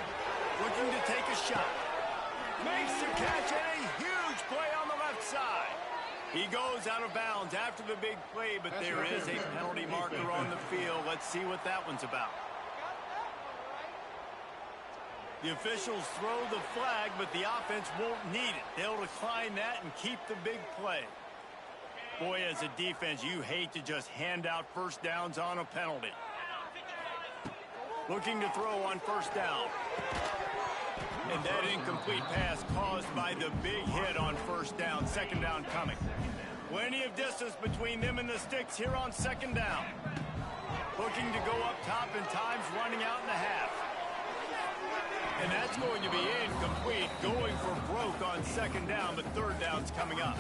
Looking to take a shot. Makes the catch and a huge play on the left side. He goes out of bounds after the big play, but there is a penalty marker on the field. Let's see what that one's about. The officials throw the flag, but the offense won't need it. They'll decline that and keep the big play. Boy, as a defense, you hate to just hand out 1st downs on a penalty. Looking to throw on 1st down. And that incomplete pass caused by the big hit on 1st down. 2nd down coming. Plenty of distance between them and the sticks here on 2nd down. Looking to go up top, and time's running out in the half. And that's going to be incomplete, going for broke on 2nd down, but 3rd down's coming up.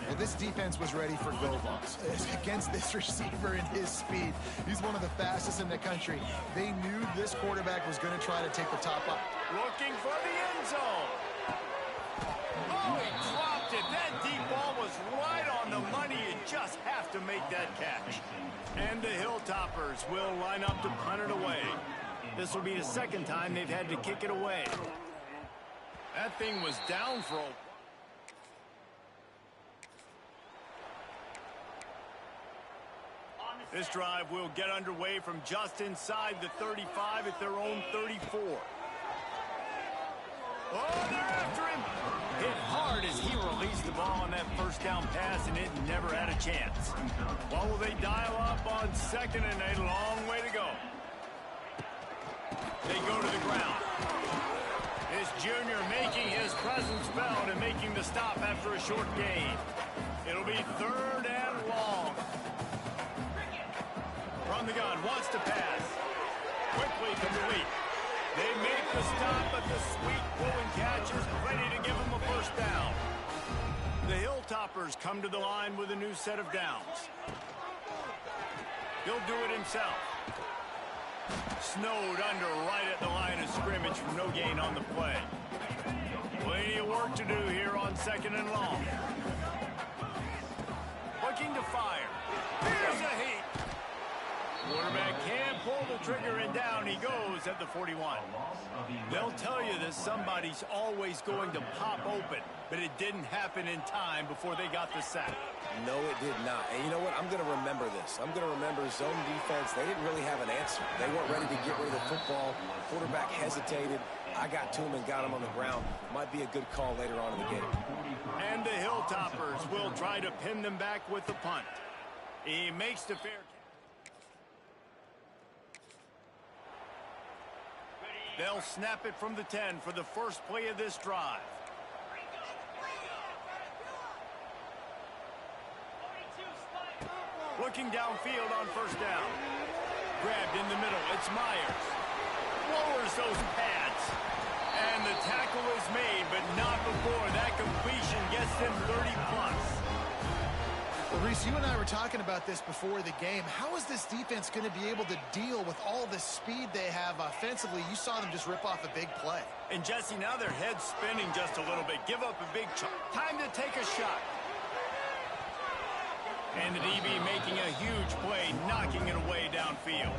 Well, this defense was ready for go-balls against this receiver and his speed. He's one of the fastest in the country. They knew this quarterback was going to try to take the top up. Looking for the end zone. Oh, he dropped it. That deep ball was right on the money. It just have to make that catch. And the Hilltoppers will line up to punt it away. This will be the second time they've had to kick it away. That thing was down for a... This drive will get underway from just inside the 35 at their own 34. Oh, they're after him. Hit hard as he released the ball on that first down pass, and it never had a chance. What will they dial up on second and a long way to go? They go to the ground. This junior making his presence felt and making the stop after a short gain. It'll be third and long. From the gun, wants to pass. Quickly complete. They make the stop, but the sweet pull and catch is ready to give them a first down. The Hilltoppers come to the line with a new set of downs. He'll do it himself. Snowed under right at the line of scrimmage from no gain on the play. Plenty of work to do here on second and long. Looking to fire. Here's a heat. Quarterback can't pull the trigger, and down he goes at the 41. They'll tell you that somebody's always going to pop open, but it didn't happen in time before they got the sack. No, it did not. And you know what? I'm going to remember this. I'm going to remember zone defense. They didn't really have an answer. They weren't ready to get rid of the football. Quarterback hesitated. I got to him and got him on the ground. Might be a good call later on in the game. And the Hilltoppers will try to pin them back with the punt. He makes the fair catch. They'll snap it from the 10 for the first play of this drive. Looking downfield on first down. Grabbed in the middle. It's Myers. Lowers those pads. And the tackle is made, but not before that completion gets them 30+. Well, Reese, you and I were talking about this before the game. How is this defense going to be able to deal with all the speed they have offensively? You saw them just rip off a big play. And, Jesse, now their head's spinning just a little bit. Give up a big chunk. Time to take a shot. And the DB making a huge play, knocking it away downfield.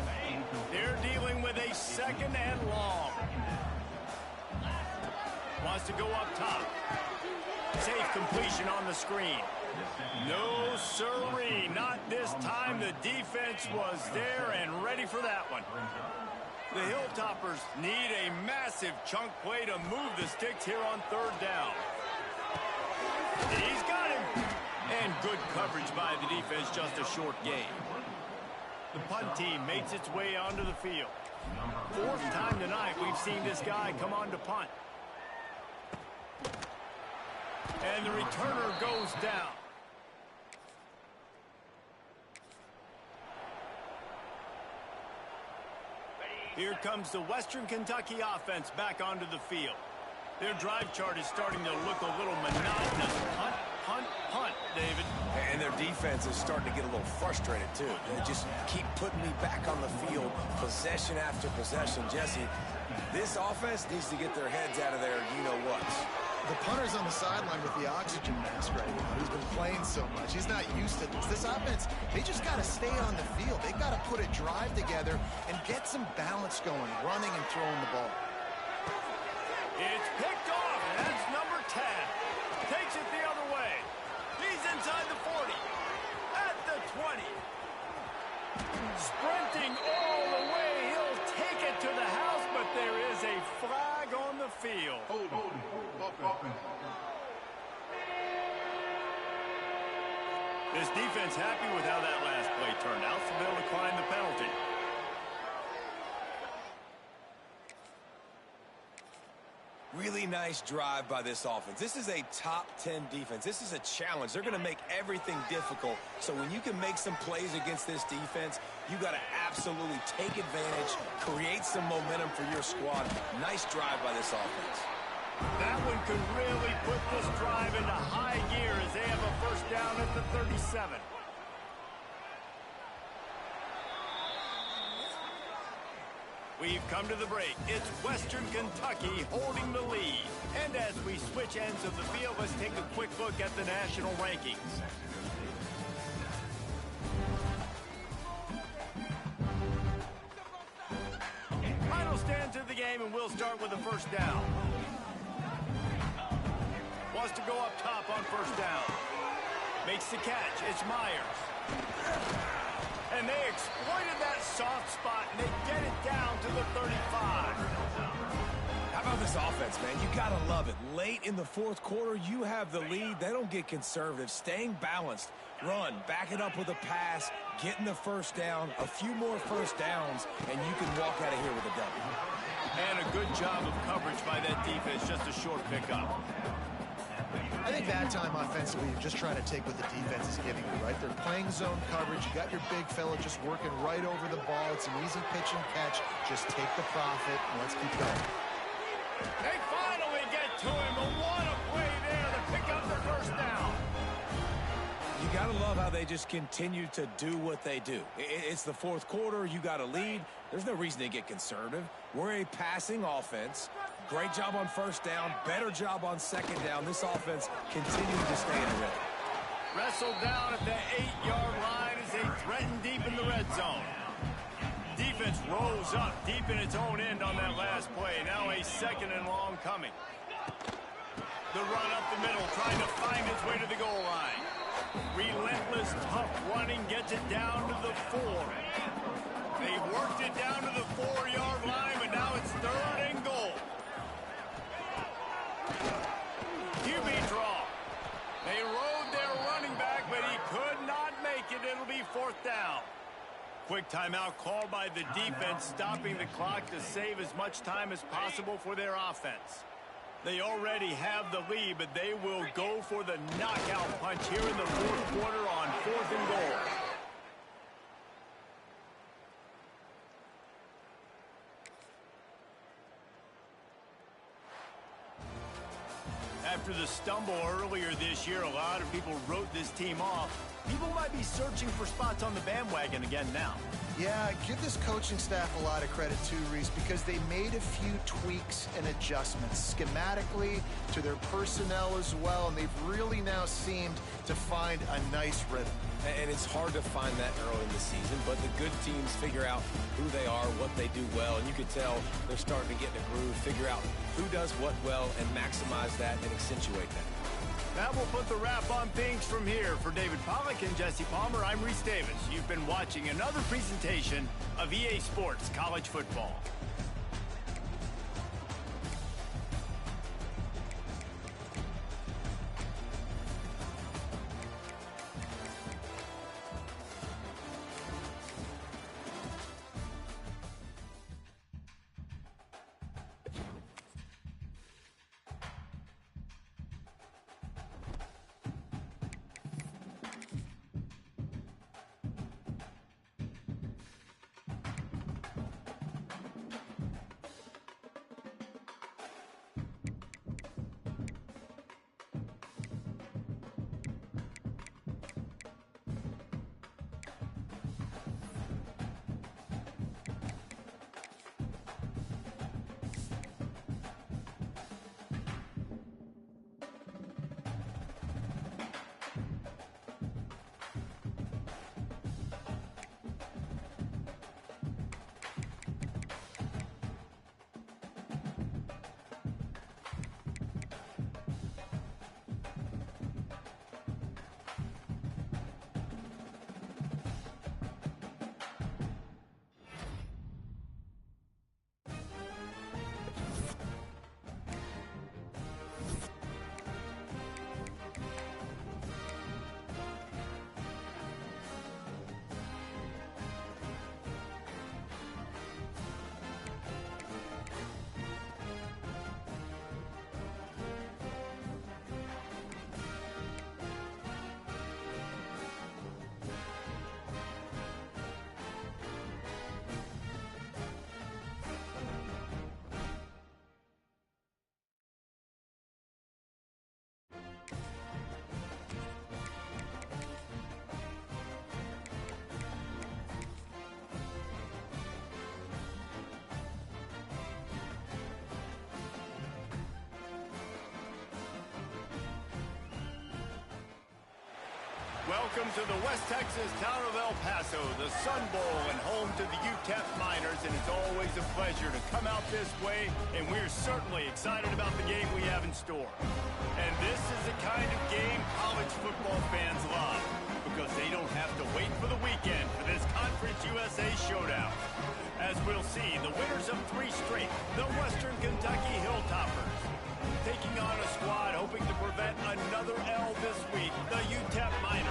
They're dealing with a second and long. Wants to go up top. Safe completion on the screen. No, sirree, not this time. The defense was there and ready for that one. The Hilltoppers need a massive chunk play to move the sticks here on third down. He's got him. And good coverage by the defense, just a short gain. The punt team makes its way onto the field. Fourth time tonight we've seen this guy come on to punt. And the returner goes down. Here comes the Western Kentucky offense back onto the field. Their drive chart is starting to look a little monotonous. Punt, punt, punt, David. And their defense is starting to get a little frustrated, too. They just keep putting me back on the field, possession after possession. Jesse, this offense needs to get their heads out of there, you-know-what. The punter's on the sideline with the oxygen mask right now. He's been playing so much. He's not used to this. This offense, they just got to stay on the field. They've got to put a drive together and get some balance going, running and throwing the ball. It's picked off, and that's number 10. Takes it the other way. He's inside the 40. At the 20. Sprinting all the way. He'll take it to the house, but there is a flag on the field. This defense happy with how that last play turned out, so they'll decline the penalty. Really nice drive by this offense. This is a top 10 defense. This is a challenge. They're going to make everything difficult. So when you can make some plays against this defense, you got to absolutely take advantage, create some momentum for your squad. Nice drive by this offense. That one could really put this drive into high gear as they have a first down at the 37. We've come to the break. It's Western Kentucky holding the lead. And as we switch ends of the field, let's take a quick look at the national rankings. game, and we'll start with a first down. Wants to go up top on first down. Makes the catch. It's Myers. And they exploited that soft spot, and they get it down to the 35. How about this offense, man? You got to love it. Late in the fourth quarter, you have the lead. They don't get conservative. Staying balanced. Run, back it up with a pass, getting the first down, a few more first downs, and you can walk out of here with a W. And a good job of coverage by that defense, just a short pickup. I think that time offensively, you're just trying to take what the defense is giving you, right? They're playing zone coverage. You got your big fella just working right over the ball. It's an easy pitch and catch. Just take the profit, and let's keep going. They finally get to him, but what a play there to pick up the first down. You got to love how they just continue to do what they do. It's the fourth quarter. You got a lead. There's no reason to get conservative. We're a passing offense. Great job on first down. Better job on second down. This offense continuing to stay in the rhythm. Wrestled down at the 8-yard line as they threaten deep in the red zone. Defense rose up deep in its own end on that last play. Now a second and long coming. The run up the middle, trying to find its way to the goal line. Relentless, tough running gets it down to the 4. They worked it down to the 4-yard line, but now it's third and goal. QB draw. They rode their running back, but he could not make it. It'll be fourth down. Quick timeout called by the defense, stopping the clock to save as much time as possible for their offense. They already have the lead, but they will go for the knockout punch here in the fourth quarter on fourth and goal. After the stumble earlier this year, a lot of people wrote this team off. People might be searching for spots on the bandwagon again now. Yeah, give this coaching staff a lot of credit too, Reese, because they made a few tweaks and adjustments schematically to their personnel as well, and they've really now seemed to find a nice rhythm. And it's hard to find that early in the season, but the good teams figure out who they are, what they do well, and you can tell they're starting to get in a groove, figure out who does what well, and maximize that and accentuate that. That will put the wrap on things from here. For David Pollack and Jesse Palmer, I'm Reese Davis. You've been watching another presentation of EA Sports College Football. Welcome to the West Texas town of El Paso, the Sun Bowl and home to the UTEP Miners, and it's always a pleasure to come out this way, and we're certainly excited about the game we have in store. And this is the kind of game college football fans love, because they don't have to wait for the weekend for this Conference USA showdown. As we'll see, the winners of 3 straight, the Western Kentucky Hilltoppers, taking on a squad hoping to prevent another L this week, the UTEP Miners.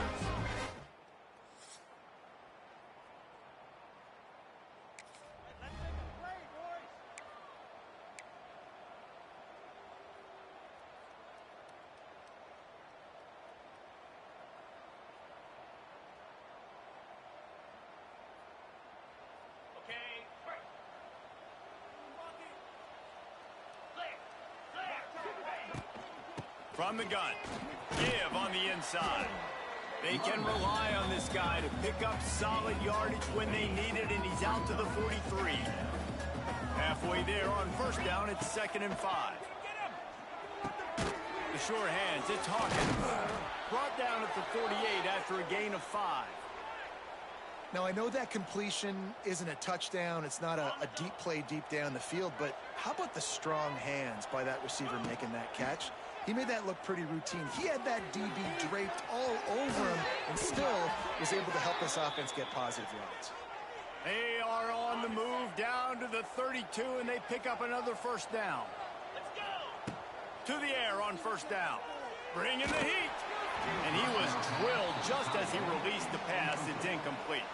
From the gun, give on the inside. They can rely on this guy to pick up solid yardage when they need it, and he's out to the 43. Halfway there on first down, it's 2nd and 5. The short hands, it's Hawkins. Brought down at the 48 after a gain of 5. Now, I know that completion isn't a touchdown. It's not a deep play deep down the field, but how about the strong hands by that receiver making that catch? He made that look pretty routine. He had that DB draped all over him and still was able to help this offense get positive yards. They are on the move down to the 32, and they pick up another first down. Let's go! To the air on first down. Bringing the heat. And he was drilled just as he released the pass. It's incomplete.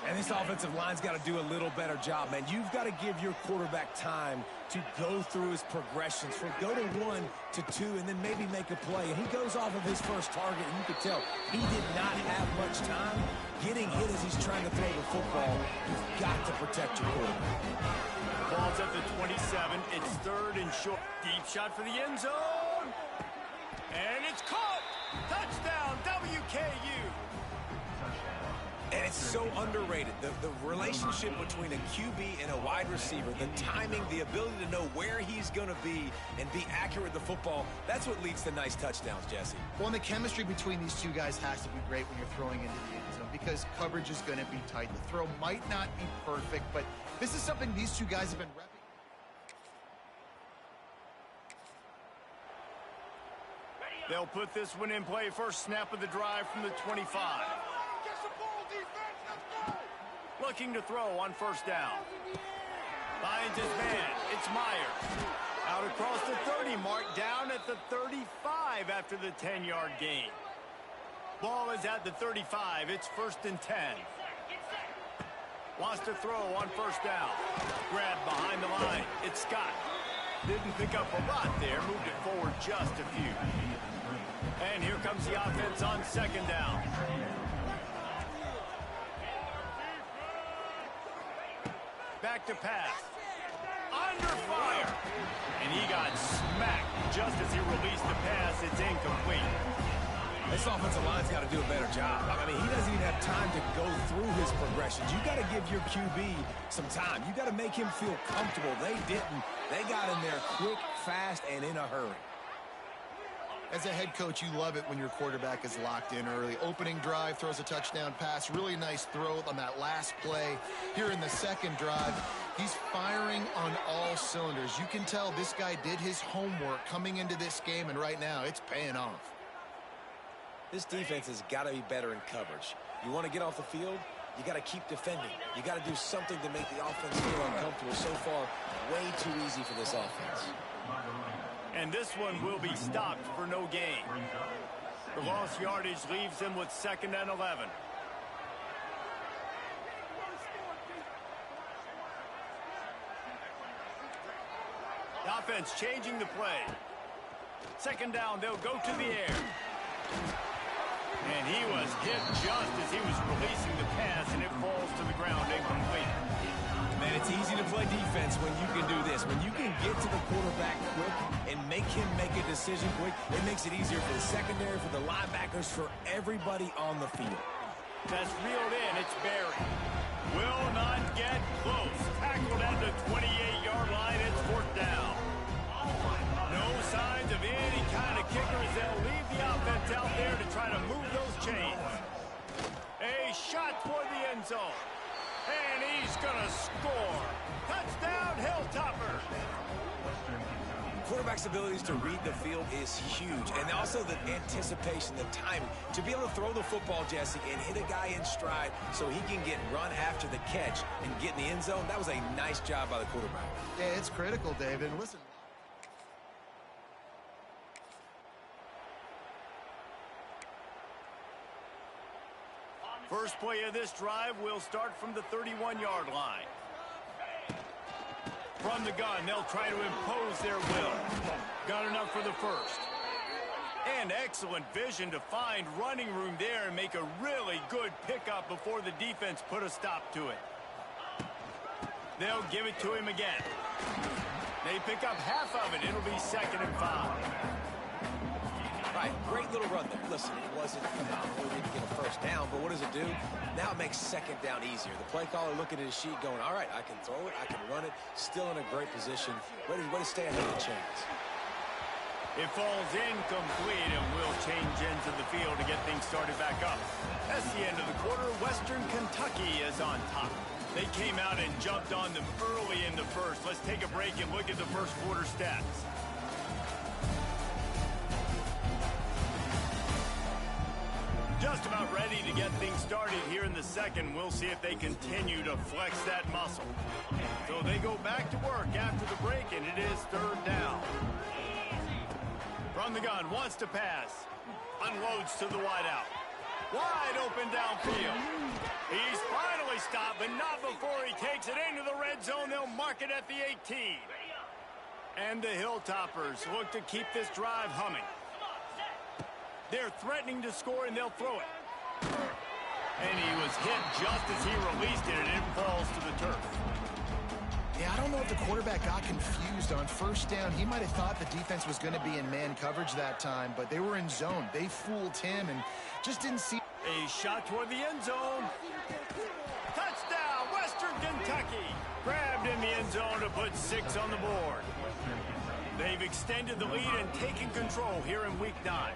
And this offensive line's got to do a little better job, man. You've got to give your quarterback time to go through his progressions, from go to 1 to 2, and then maybe make a play. And he goes off of his first target, and you can tell he did not have much time getting hit as he's trying to throw the football. You've got to protect your quarterback. Ball's at the 27. It's 3rd and short. Deep shot for the end zone. And it's caught. Touchdown, WKU. And it's so underrated. The relationship between a QB and a wide receiver, the timing, the ability to know where he's going to be and be accurate with the football, that's what leads to nice touchdowns, Jesse. Well, and the chemistry between these two guys has to be great when you're throwing into the end zone because coverage is going to be tight. The throw might not be perfect, but this is something these two guys have been repping. They'll put this one in play. First snap of the drive from the 25. Looking to throw on first down. Finds his man. It's Myers. Out across the 30 mark, down at the 35 after the 10-yard gain. Ball is at the 35. It's 1st and 10. Wants to throw on first down. Grab behind the line. It's Scott. Didn't pick up a lot there. Moved it forward just a few. And here comes the offense on 2nd down. Back to pass. Under fire. And he got smacked just as he released the pass. It's incomplete. This offensive line's got to do a better job. I mean, he doesn't even have time to go through his progressions. You got to give your QB some time. You got to make him feel comfortable. They didn't. They got in there quick, fast, and in a hurry. As a head coach, you love it when your quarterback is locked in early. Opening drive, throws a touchdown pass. Really nice throw on that last play. Here in the 2nd drive, he's firing on all cylinders. You can tell this guy did his homework coming into this game, and right now it's paying off. This defense has got to be better in coverage. You want to get off the field, you got to keep defending. You got to do something to make the offense feel uncomfortable. So far, way too easy for this offense. And this one will be stopped for no gain. The lost yardage leaves them with 2nd and 11. The offense changing the play. 2nd down, they'll go to the air. And he was hit just as he was releasing the pass, and it falls to the ground incomplete. Man, it's easy to play defense when you can do this. When you can get to the quarterback quick and make him make a decision quick, it makes it easier for the secondary, for the linebackers, for everybody on the field. That's reeled in. It's Barry. Will not get close. Tackled at the 28-yard line. It's 4th down. No signs of any kind of kicker as they'll leave the offense out there to try to move those chains. A shot toward the end zone. And he's going to score. Touchdown, Hilltopper. Quarterback's abilities to read the field is huge, and also the anticipation, the timing. To be able to throw the football, Jesse, and hit a guy in stride so he can get run after the catch and get in the end zone, that was a nice job by the quarterback. Yeah, it's critical, David. Listen. First play of this drive will start from the 31-yard line. From the gun, they'll try to impose their will. Got enough for the first. And excellent vision to find running room there and make a really good pickup before the defense put a stop to it. They'll give it to him again. They pick up half of it. It'll be 2nd and 5. Right, great little run there. Listen, it wasn't phenomenal. We didn't get a first down, but what does it do? Now it makes 2nd down easier. The play caller looking at his sheet going, all right, I can throw it, I can run it, still in a great position, ready to stay ahead of the chains. It falls incomplete, and we'll change ends of the field to get things started back up. That's the end of the quarter. Western Kentucky is on top. They came out and jumped on them early in the first. Let's take a break and look at the first quarter stats. Just about ready to get things started here in the second. We'll see if they continue to flex that muscle. So they go back to work after the break, and it is 3rd down. From the gun, wants to pass. Unloads to the wideout. Wide open downfield. He's finally stopped, but not before he takes it into the red zone. They'll mark it at the 18. And the Hilltoppers look to keep this drive humming. They're threatening to score, and they'll throw it. And he was hit just as he released it, and it falls to the turf. Yeah, I don't know if the quarterback got confused on 1st down. He might have thought the defense was going to be in man coverage that time, but they were in zone. They fooled him and just didn't see. A shot toward the end zone. Touchdown, Western Kentucky. Grabbed in the end zone to put 6 on the board. They've extended the lead and taken control here in Week 9.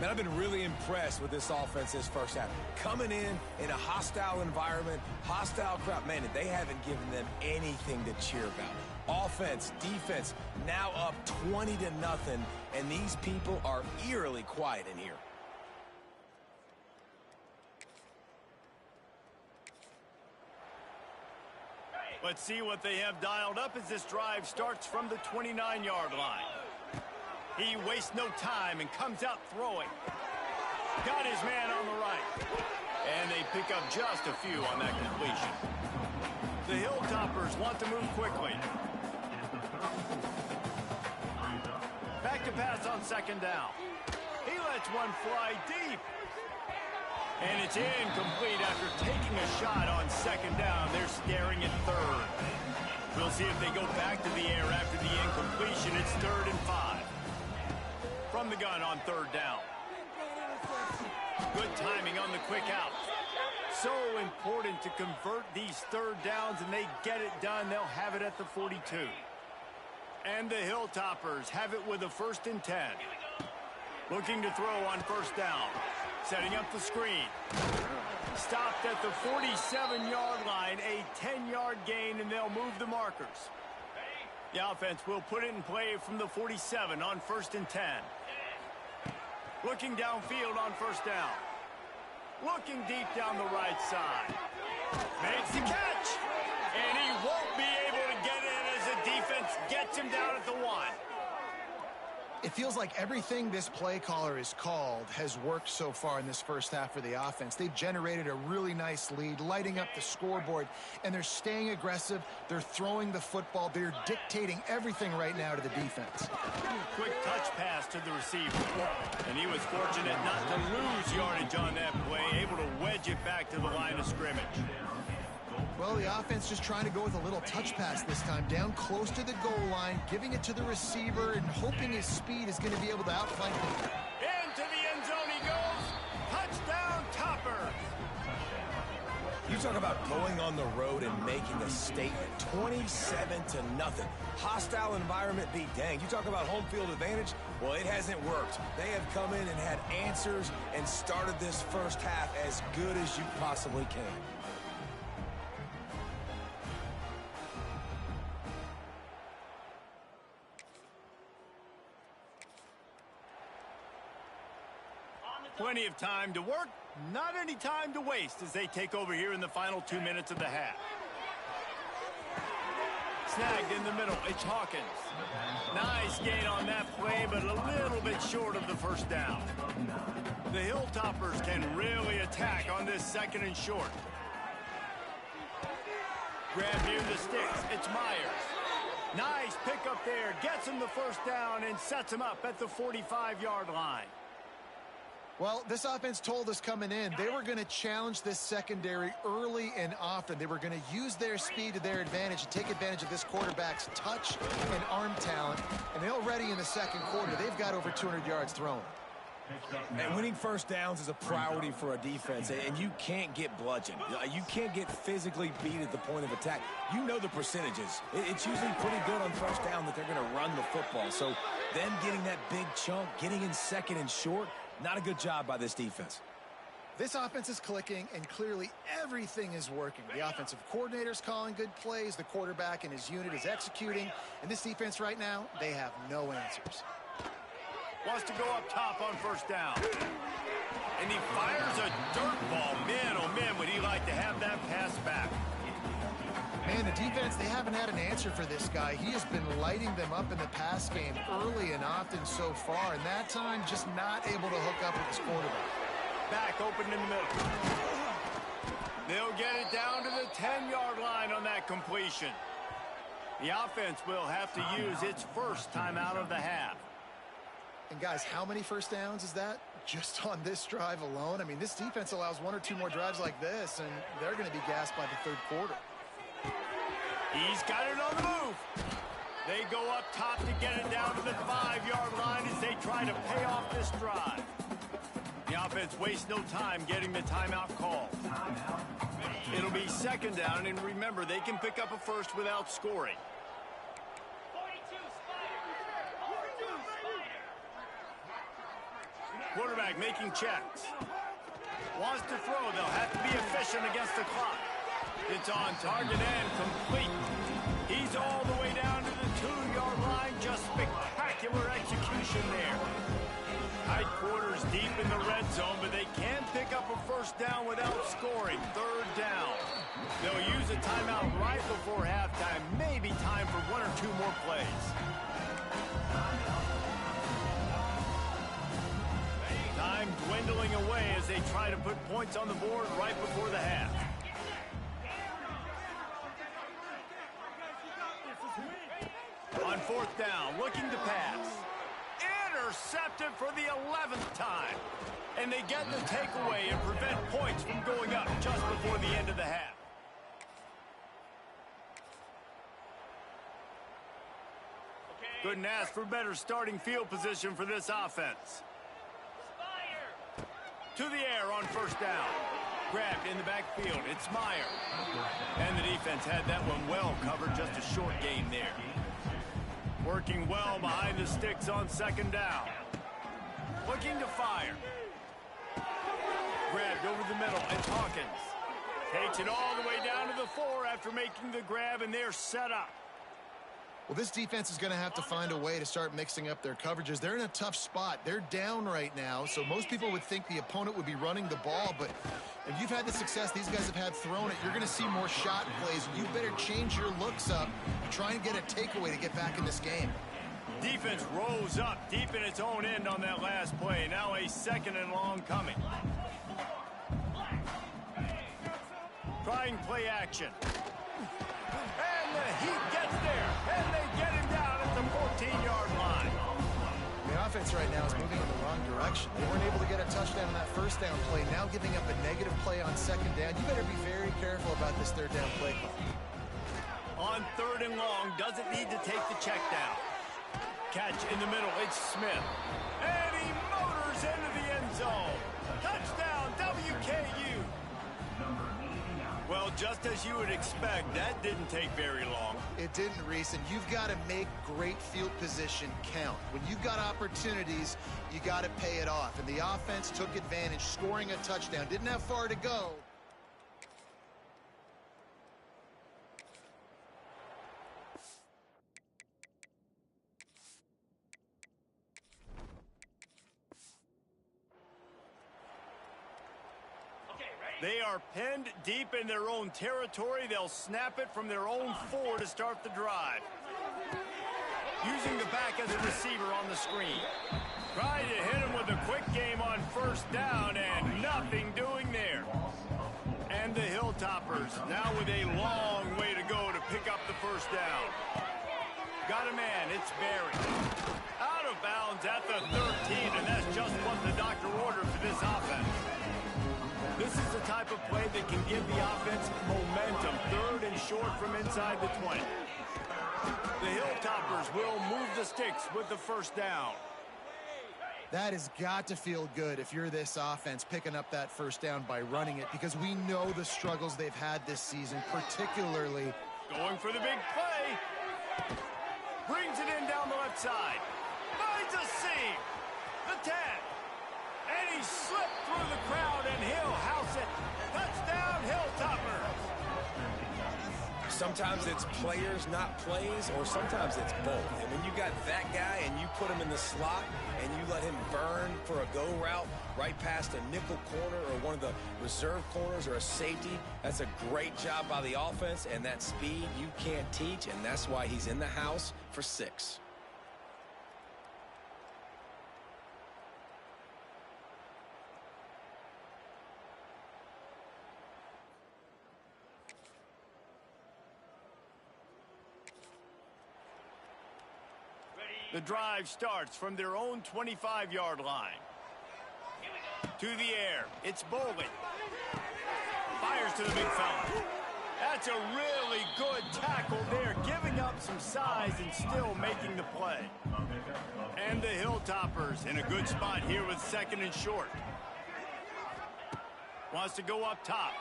Man, I've been really impressed with this offense this first half. Coming in a hostile environment, hostile crowd, man, they haven't given them anything to cheer about. Offense, defense, now up 20-0, and these people are eerily quiet in here. Let's see what they have dialed up as this drive starts from the 29-yard line. He wastes no time and comes out throwing. Got his man on the right. And they pick up just a few on that completion. The Hilltoppers want to move quickly. Back to pass on 2nd down. He lets one fly deep. And it's incomplete after taking a shot on 2nd down. They're staring at 3rd. We'll see if they go back to the air after the incompletion. It's 3rd and 5. From the gun on 3rd down. Good timing on the quick out. So important to convert these 3rd downs, and they get it done. They'll have it at the 42. And the Hilltoppers have it with a 1st and 10. Looking to throw on 1st down. Setting up the screen. Stopped at the 47-yard line. A 10-yard gain, and they'll move the markers. The offense will put it in play from the 47 on 1st and 10. Looking downfield on 1st down. Looking deep down the right side. Makes the catch. And he won't be able to get in as the defense gets him down at the 1. It feels like everything this play caller has called has worked so far in this first half for the offense. They've generated a really nice lead, lighting up the scoreboard, and they're staying aggressive. They're throwing the football. They're dictating everything right now to the defense. Quick touch pass to the receiver. And he was fortunate not to lose yardage on that play, able to wedge it back to the line of scrimmage. Well, the offense just trying to go with a little touch pass this time, down close to the goal line, giving it to the receiver and hoping his speed is going to be able to outflank him. Into the end zone he goes. Touchdown, Topper. You You talk about going on the road and making a statement. 27-0. Hostile environment beat. Dang, you talk about home field advantage? Well, it hasn't worked. They have come in and had answers and started this first half as good as you possibly can. Plenty of time to work, not any time to waste as they take over here in the final 2 minutes of the half. Snagged in the middle, it's Hawkins. Nice gain on that play, but a little bit short of the first down. The Hilltoppers can really attack on this 2nd and short. Grab near the sticks, it's Myers. Nice pickup there, gets him the first down and sets him up at the 45-yard line. Well, this offense told us coming in they were going to challenge this secondary early and often. They were going to use their speed to their advantage and take advantage of this quarterback's touch and arm talent. And already in the 2nd quarter, they've got over 200 yards thrown. And winning first downs is a priority for a defense, and you can't get bludgeoned. You can't get physically beat at the point of attack. You know the percentages. It's usually pretty good on first down that they're going to run the football. So them getting that big chunk, getting in 2nd and short, not a good job by this defense. This offense is clicking, and clearly everything is working. The offensive coordinator's calling good plays. The quarterback and his unit is executing. And this defense right now, they have no answers. Wants to go up top on first down. And he fires a dirt ball. Man, oh man, would he like to have that pass back. Man, the defense, they haven't had an answer for this guy. He has been lighting them up in the pass game early and often so far, and that time just not able to hook up with his quarterback. Back open in the middle. They'll get it down to the 10-yard line on that completion. The offense will have to use its first timeout of the half. And guys, how many first downs is that? Just on this drive alone? I mean, this defense allows 1 or 2 more drives like this, and they're going to be gassed by the 3rd quarter. He's got it on the move. They go up top to get it down to the 5-yard line as they try to pay off this drive. The offense wastes no time getting the timeout call. It'll be 2nd down, and remember, they can pick up a first without scoring. Quarterback making checks. Wants to throw. They'll have to be efficient against the clock. It's on target and complete. He's all the way down to the 2-yard line. Just spectacular execution there. Tight quarters deep in the red zone, but they can pick up a first down without scoring. 3rd down. They'll use a timeout right before halftime. Maybe time for 1 or 2 more plays. Time dwindling away as they try to put points on the board right before the half. On 4th down, looking to pass. Intercepted for the 11th time. And they get the takeaway and prevent points from going up just before the end of the half. Couldn't ask for better starting field position for this offense. To the air on first down. Grabbed in the backfield. It's Meyer. And the defense had that one well covered. Just a short gain there. Working well behind the sticks on 2nd down. Looking to fire. Grabbed over the middle. It's Hawkins. Takes it all the way down to the 4 after making the grab, and they're set up. Well, this defense is going to have to find a way to start mixing up their coverages. They're in a tough spot. They're down right now, so most people would think the opponent would be running the ball, but if you've had the success these guys have had throwing it, you're going to see more shot plays. You better change your looks up and try and get a takeaway to get back in this game. Defense rolls up deep in its own end on that last play. Now a 2nd and long coming. Trying play action. And the Heat gets there, and they get him down at the 14-yard line. The offense right now is moving in the wrong direction. They weren't able to get a touchdown on that first down play. Now giving up a negative play on 2nd down. You better be very careful about this 3rd down play call. On 3rd and long, doesn't need to take the check down. Catch in the middle, it's Smith. And he motors into the end zone. Touchdown, WKU. Well, just as you would expect, that didn't take very long. It didn't, Reese, and you've got to make great field position count. When you've got opportunities, you got to pay it off. And the offense took advantage, scoring a touchdown. Didn't have far to go. They are pinned deep in their own territory. They'll snap it from their own 4 to start the drive. Using the back as a receiver on the screen. Trying to hit him with a quick game on first down, and nothing doing there. And the Hilltoppers now with a long way to go to pick up the first down. Got a man, it's Barry. Out of bounds at the 13, and that's just what the doctor ordered for this offense. This is the type of play that can give the offense momentum. 3rd and short from inside the 20. The Hilltoppers will move the sticks with the first down. That has got to feel good if you're this offense, picking up that first down by running it, because we know the struggles they've had this season, particularly. Going for the big play. Brings it in down the left side. Finds a seam. The 10. And he slipped through the crowd, and he'll house it. Touchdown, Hilltoppers. Sometimes it's players, not plays, or sometimes it's both. And when you got that guy and you put him in the slot and you let him burn for a go route right past a nickel corner or one of the reserve corners or a safety, that's a great job by the offense, and that speed you can't teach, and that's why he's in the house for 6. The drive starts from their own 25-yard line. To the air. It's Bowling. Fires to the big fella. That's a really good tackle there, giving up some size and still making the play. And the Hilltoppers in a good spot here with 2nd and short. Wants to go up top.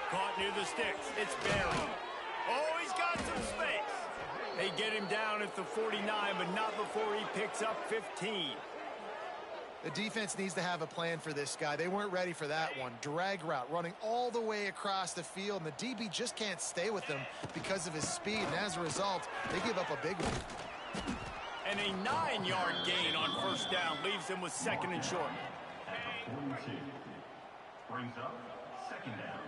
Caught near the sticks. It's Barry. Oh, he's got some space. They get him down at the 49, but not before he picks up 15. The defense needs to have a plan for this guy. They weren't ready for that one. Drag route, running all the way across the field, and the DB just can't stay with him because of his speed, and as a result, they give up a big one. And a 9-yard gain on first down leaves them with 2nd and short. 42 brings up 2nd down.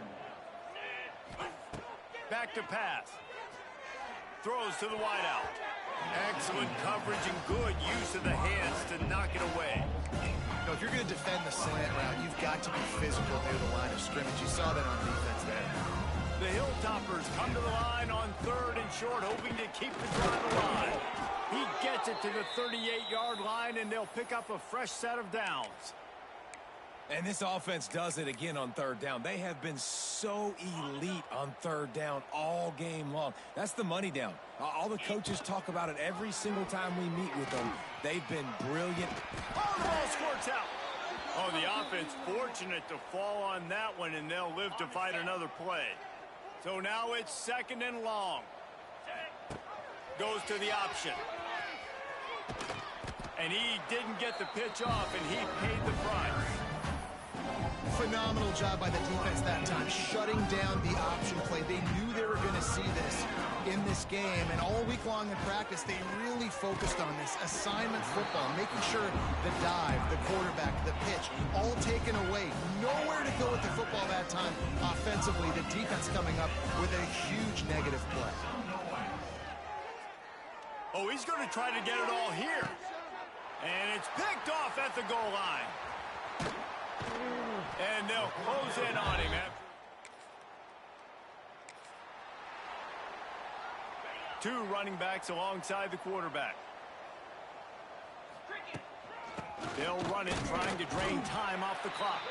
Back to pass. Throws to the wideout. Excellent coverage and good use of the hands to knock it away. You know, if you're going to defend the slant route, you've got to be physical near the line of scrimmage. You saw that on defense there. The Hilltoppers come to the line on 3rd and short, hoping to keep the drive alive. He gets it to the 38-yard line, and they'll pick up a fresh set of downs. And this offense does it again on 3rd down. They have been so elite on 3rd down all game long. That's the money down. All the coaches talk about it every single time we meet with them. They've been brilliant. Oh, the ball squirts out. Oh, the offense fortunate to fall on that one, and they'll live to fight another play. So now it's 2nd and long. Goes to the option. And he didn't get the pitch off, and he paid the price. Phenomenal job by the defense that time, shutting down the option play. They knew they were going to see this in this game, and all week long in practice, they really focused on this assignment football, making sure the dive, the quarterback, the pitch, all taken away. Nowhere to go with the football that time offensively. The defense coming up with a huge negative play. Oh, he's going to try to get it all here. And it's picked off at the goal line. And they'll close in on him. Two running backs alongside the quarterback. They'll run it, trying to drain time off the clock.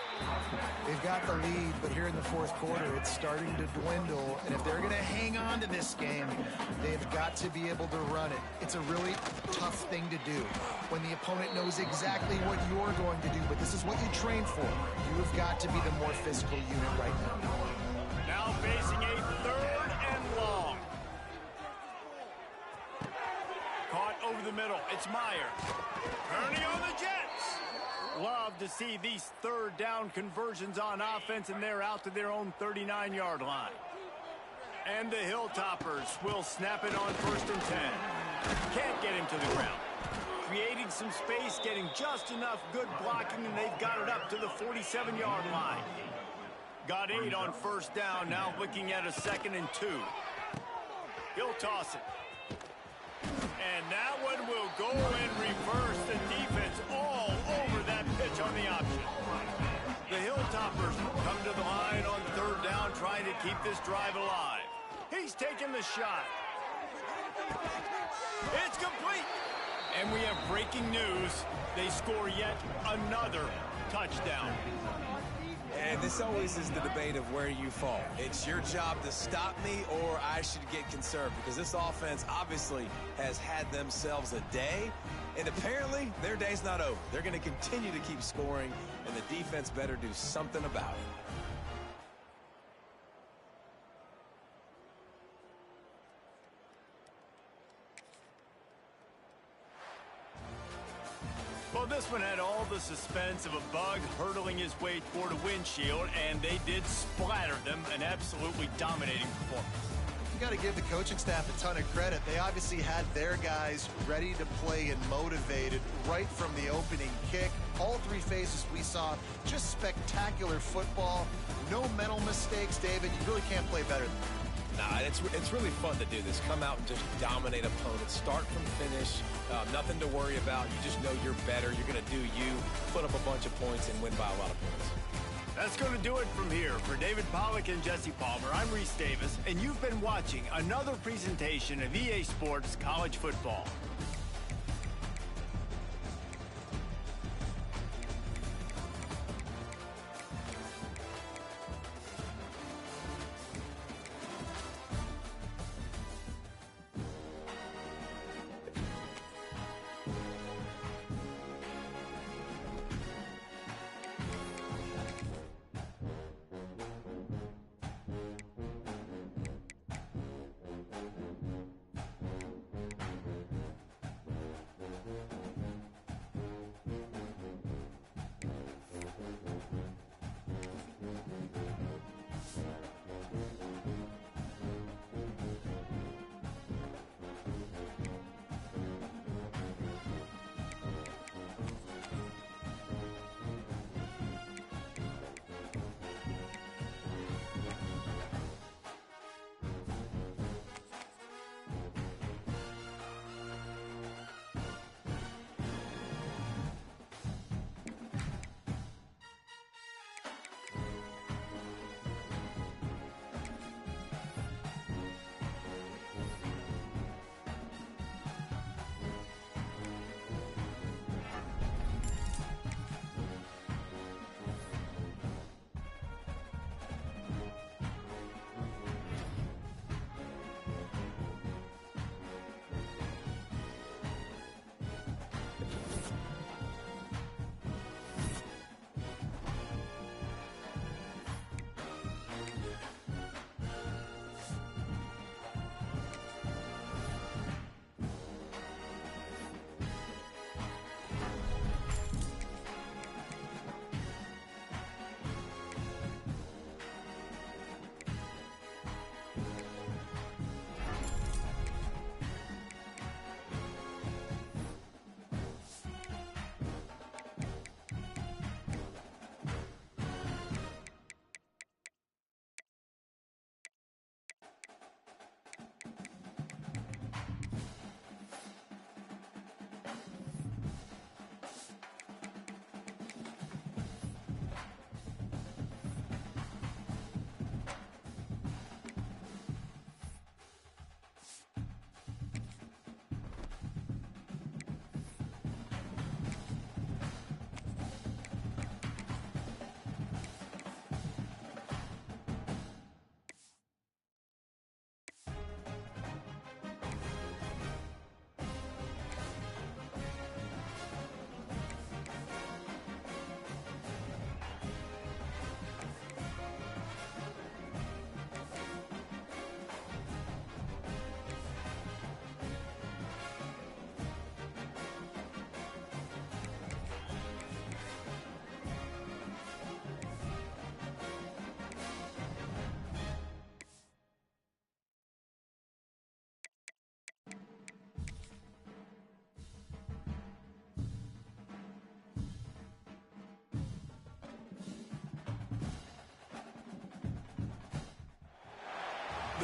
They've got the lead, but here in the 4th quarter, it's starting to dwindle. And if they're going to hang on to this game, they've got to be able to run it. It's a really tough thing to do when the opponent knows exactly what you're going to do, but this is what you train for. You've got to be the more physical unit right now. Now facing a 3rd and long. Caught over the middle. It's Meyer. Turning on the Jets. Love to see these 3rd down conversions on offense, and they're out to their own 39-yard line. And the Hilltoppers will snap it on 1st and 10. Can't get him to the ground. Creating some space, getting just enough good blocking, and they've got it up to the 47-yard line. Got 8 on 1st down, now looking at a 2nd and 2. He'll toss it. And that one will go in reverse. The defense all over that pitch on the option. The Hilltoppers come to the line on 3rd down, trying to keep this drive alive. He's taking the shot. It's complete. And we have breaking news. They score yet another touchdown. And this always is the debate of where you fall. It's your job to stop me, or I should get conserved, because this offense obviously has had themselves a day, and apparently their day's not over. They're going to continue to keep scoring, and the defense better do something about it. Well, this one had all the suspense of a bug hurtling his way toward a windshield, and they did splatter them, an absolutely dominating performance. You got to give the coaching staff a ton of credit. They obviously had their guys ready to play and motivated right from the opening kick. All 3 phases we saw, just spectacular football. No mental mistakes, David. You really can't play better than that. Nah, it's really fun to do this. Come out and just dominate opponents. Start from finish. Nothing to worry about. You just know you're better. You're going to do you, put up a bunch of points, and win by a lot of points. That's going to do it from here. For David Pollack and Jesse Palmer, I'm Reese Davis, and you've been watching another presentation of EA Sports College Football.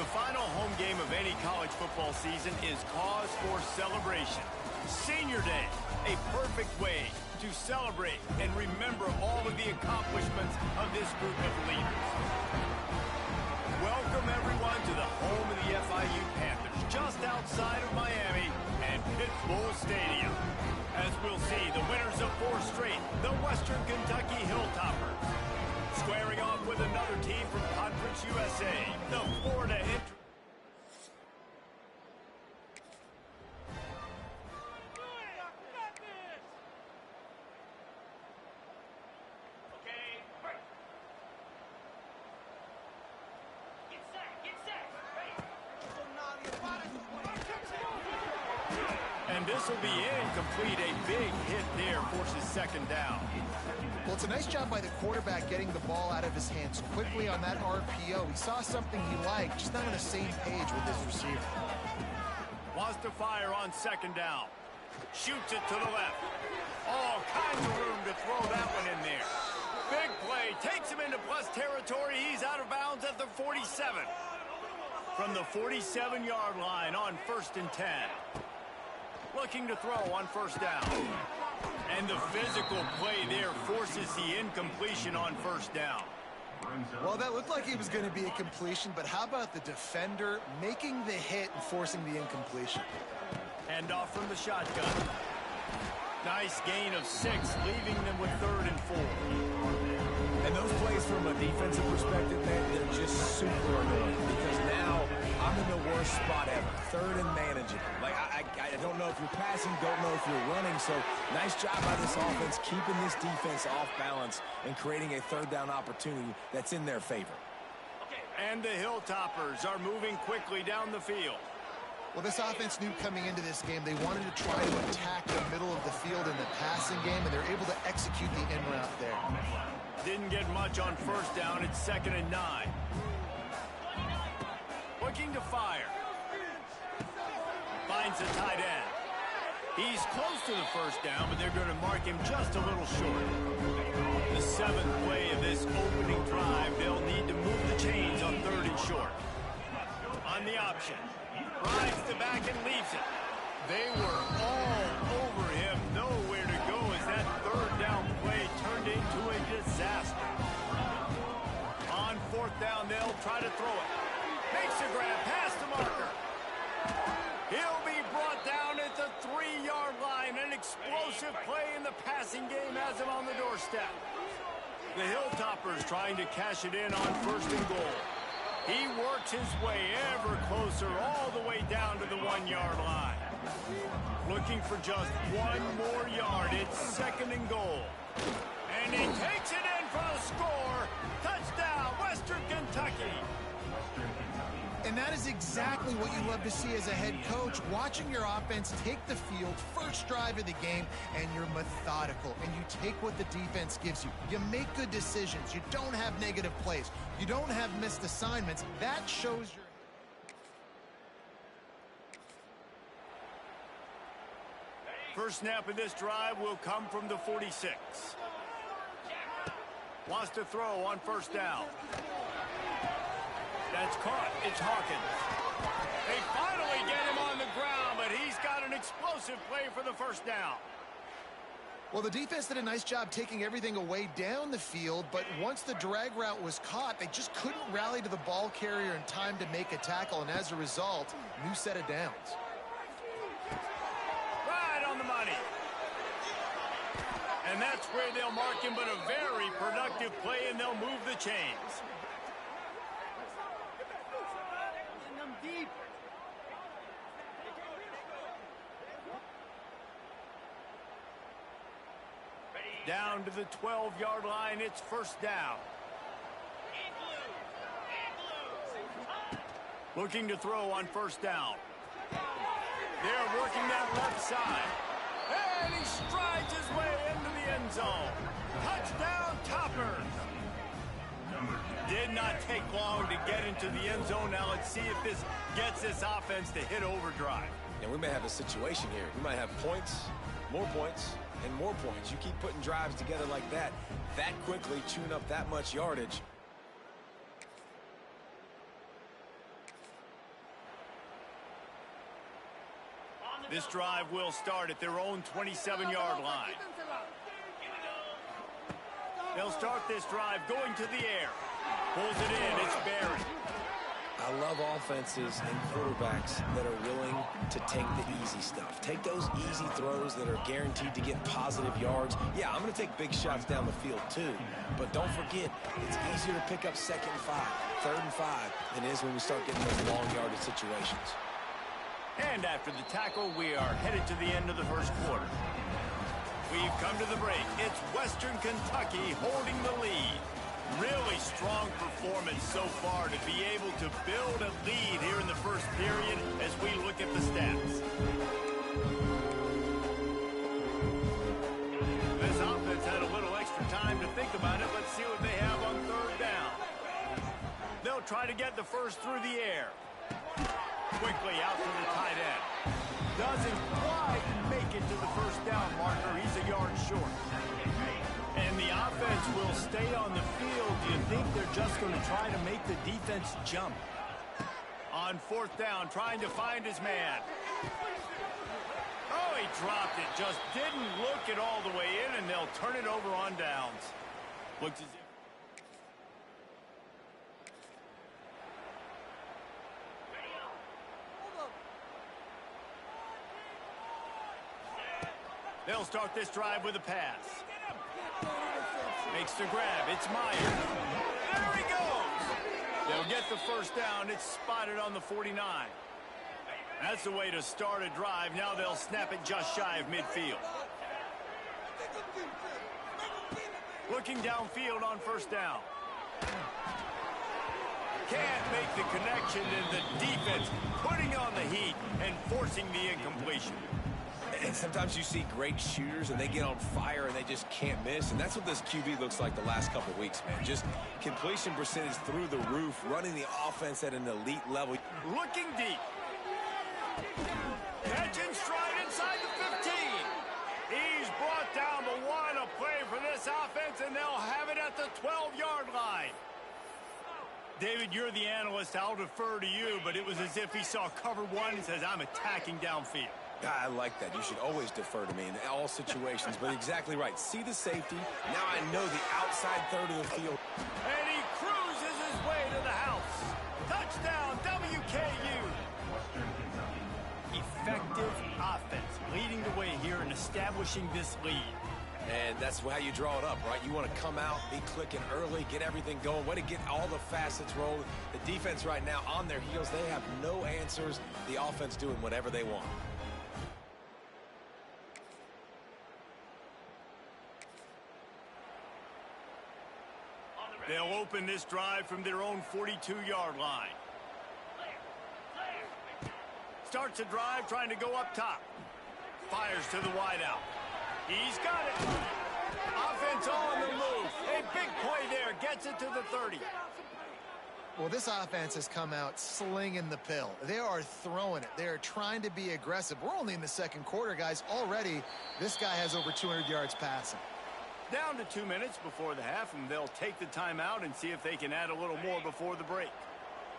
The final home game of any college football season is cause for celebration. Senior Day, a perfect way to celebrate and remember all of the accomplishments of this group of leaders. Welcome, everyone, to the home of the FIU Panthers, just outside of Miami and Pitbull Stadium. As we'll see, the winners of 4 straight, the Western Kentucky Hilltoppers. Squaring off with another team from Conference USA, the Florida Inter. And this will be incomplete. A big hit there forces second down. Well, it's a nice job by the quarterback getting the ball out of his hands quickly on that RPO. He saw something he liked, just not on the same page with his receiver. Wants to fire on second down. Shoots it to the left. All kinds of room to throw that one in there. Big play. Takes him into plus territory. He's out of bounds at the 47. From the 47-yard line on 1st and 10. Looking to throw on first down. And the physical play there forces the incompletion on first down. Well, that looked like it was going to be a completion, but how about the defender making the hit and forcing the incompletion? Hand off from the shotgun. Nice gain of 6, leaving them with 3rd and 4. And those plays from a defensive perspective, man, they're just super annoying because now I'm in the worst spot ever. 3rd and manageable. Like, I don't know if you're passing, don't know if you're running. So nice job by this offense keeping this defense off balance and creating a 3rd down opportunity that's in their favor. And the Hilltoppers are moving quickly down the field. Well, this offense knew coming into this game they wanted to try to attack the middle of the field in the passing game, and they're able to execute the in route there. Didn't get much on first down. It's 2nd and 9. Looking to fire. Finds the tight end. He's close to the first down, but they're going to mark him just a little short. The 7th play of this opening drive, they'll need to move the chains on 3rd and short. On the option. Drives the back and leaves it. They were all over him. Nowhere to go as that 3rd down play turned into a disaster. On 4th down, they'll try to throw it. Makes a grab past the marker. He'll be brought down at the 3-yard line. An explosive play in the passing game has him on the doorstep. The Hilltoppers trying to cash it in on 1st and goal. He works his way ever closer all the way down to the 1-yard line. Looking for just 1 more yard. It's 2nd and goal. And he takes it in for the score. Touchdown, Western Kentucky. And that is exactly what you love to see as a head coach, watching your offense take the field, first drive of the game, and you're methodical, and you take what the defense gives you. You make good decisions. You don't have negative plays. You don't have missed assignments. That shows your... First snap of this drive will come from the 46. Wants to throw on first down. That's caught. It's Hawkins. They finally get him on the ground, but he's got an explosive play for the first down. Well, the defense did a nice job taking everything away down the field, but once the drag route was caught, they just couldn't rally to the ball carrier in time to make a tackle, and as a result, new set of downs. Right on the money. And that's where they'll mark him, but a very productive play, and they'll move the chains. Down to the 12-yard line, it's first down. Looking to throw on first down. They're working that left side. And he strides his way into the end zone. Touchdown, Toppers. Did not take long to get into the end zone. Now let's see if this gets this offense to hit overdrive. And we may have a situation here. We might have points, more points, and more points. You keep putting drives together like that quickly, chewing up that much yardage. This drive will start at their own 27-yard line. They'll start this drive going to the air. Pulls it in. It's Barry. I love offenses and quarterbacks that are willing to take the easy stuff. Take those easy throws that are guaranteed to get positive yards. Yeah, I'm going to take big shots down the field too. But don't forget, it's easier to pick up 2nd and 5, 3rd and 5 than it is when we start getting those long yardage situations. And after the tackle, we are headed to the end of the first quarter. We've come to the break. It's Western Kentucky holding the lead. Really strong performance so far to be able to build a lead here in the first period as we look at the stats. This offense had a little extra time to think about it. Let's see what they have on 3rd down. They'll try to get the first through the air. Quickly out to the tight end. Doesn't quite make it to the first down marker. He's a yard short. And the offense will stay on the field. Do you think they're just going to try to make the defense jump? On 4th down, trying to find his man. Oh, he dropped it. Just didn't look it all the way in, and they'll turn it over on downs. Looks as if... They'll start this drive with a pass. Makes the grab. It's Myers. There he goes. They'll get the first down. It's spotted on the 49. That's the way to start a drive. Now they'll snap it just shy of midfield. Looking downfield on 1st down. Can't make the connection, and the defense putting on the heat and forcing the incompletion. And sometimes you see great shooters, and they get on fire, and they just can't miss. And that's what this QB looks like the last couple of weeks, man. Just completion percentage through the roof, running the offense at an elite level. Looking deep. Catching stride inside the 15. He's brought down, but what a play for this offense, and they'll have it at the 12-yard line. David, you're the analyst. I'll defer to you, but it was as if he saw cover 1 and says, I'm attacking downfield. I like that. You should always defer to me in all situations, but exactly right. See the safety. Now I know the outside 3rd of the field. And he cruises his way to the house. Touchdown, WKU. Effective offense, leading the way here and establishing this lead. And that's how you draw it up, right? You want to come out, be clicking early, get everything going, way to get all the facets rolling. The defense right now on their heels, they have no answers. The offense doing whatever they want. They'll open this drive from their own 42-yard line. Starts a drive trying to go up top. Fires to the wideout. He's got it. Offense on the move. A big play there. Gets it to the 30. Well, this offense has come out slinging the pill. They are throwing it. They are trying to be aggressive. We're only in the 2nd quarter, guys. Already, this guy has over 200 yards passing. Down to 2 minutes before the half, and they'll take the timeout and see if they can add a little more before the break.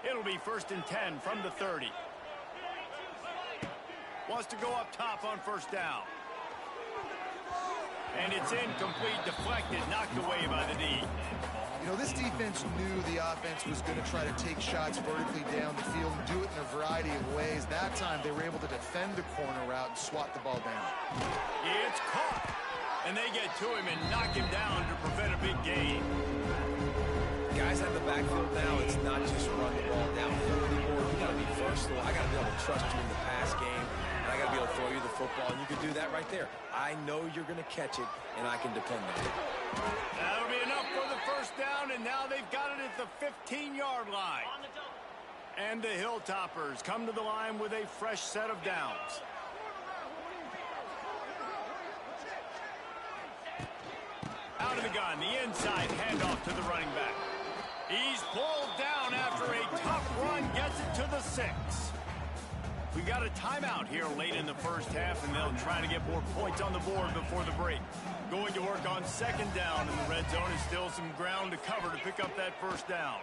It'll be 1st and 10 from the 30. Wants to go up top on 1st down. And it's incomplete, deflected, knocked away by the D. You know, this defense knew the offense was going to try to take shots vertically down the field and do it in a variety of ways. That time, they were able to defend the corner route and swat the ball down. It's caught. And they get to him and knock him down to prevent a big gain. Guys at the backfield now, it's not just run the ball downfield anymore. You got to be versatile. I got to be able to trust you in the pass game. And I got to be able to throw you the football. And you can do that right there. I know you're going to catch it, and I can depend on it. That'll be enough for the first down, and now they've got it at the 15-yard line. And the Hilltoppers come to the line with a fresh set of downs. Out of the gun, the inside handoff to the running back. He's pulled down after a tough run, gets it to the 6. We got a timeout here late in the first half, and they'll try to get more points on the board before the break. Going to work on 2nd down in the red zone, and still some ground to cover to pick up that first down.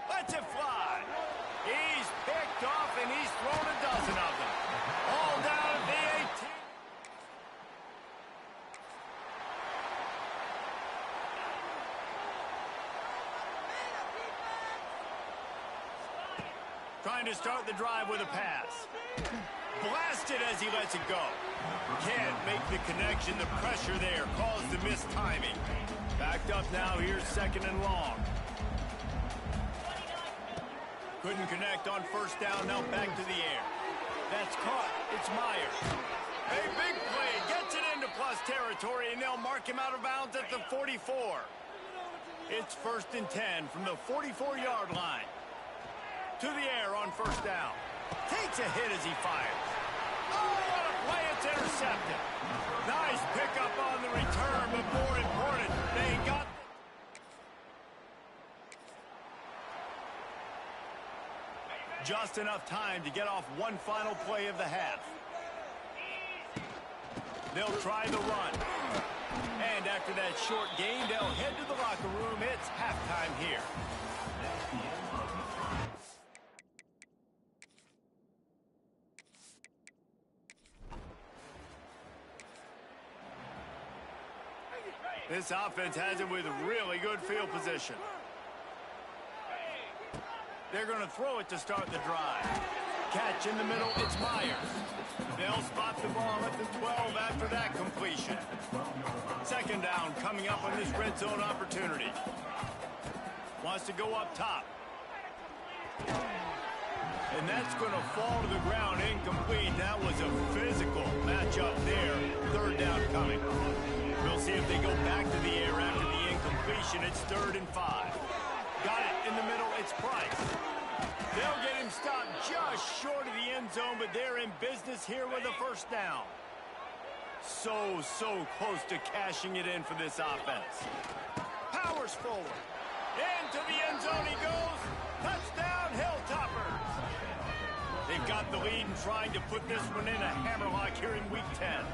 Let's it fly. He's picked off, and he's thrown a dozen of them. All down at the 18. Trying to start the drive with a pass. Blasted as he lets it go. Can't make the connection. The pressure there caused the missed timing. Backed up now. Here's second and long. Couldn't connect on first down. Now back to the air. That's caught. It's Myers. A big play. Gets it into plus territory, and they'll mark him out of bounds at the 44. It's 1st and 10 from the 44-yard line. To the air on first down. Takes a hit as he fires. Oh, what a play. It's intercepted. Nice pickup on the return, but more important, they got just enough time to get off one final play of the half. They'll try the run. And after that short gain, they'll head to the locker room. It's halftime here. This offense has it with really good field position. They're going to throw it to start the drive. Catch in the middle, it's Myers. They'll spot the ball at the 12 after that completion. Second down coming up on this red zone opportunity. Wants to go up top. And that's going to fall to the ground incomplete. That was a physical matchup there. Third down coming. We'll see if they go back to the air after the incompletion. It's 3rd and 5. Got it in the middle. It's Price. They'll get him stopped just short of the end zone, but they're in business here with a first down. So close to cashing it in for this offense. Powers forward. Into the end zone he goes. Touchdown, Hilltoppers. They've got the lead and trying to put this one in a hammerlock here in Week 10.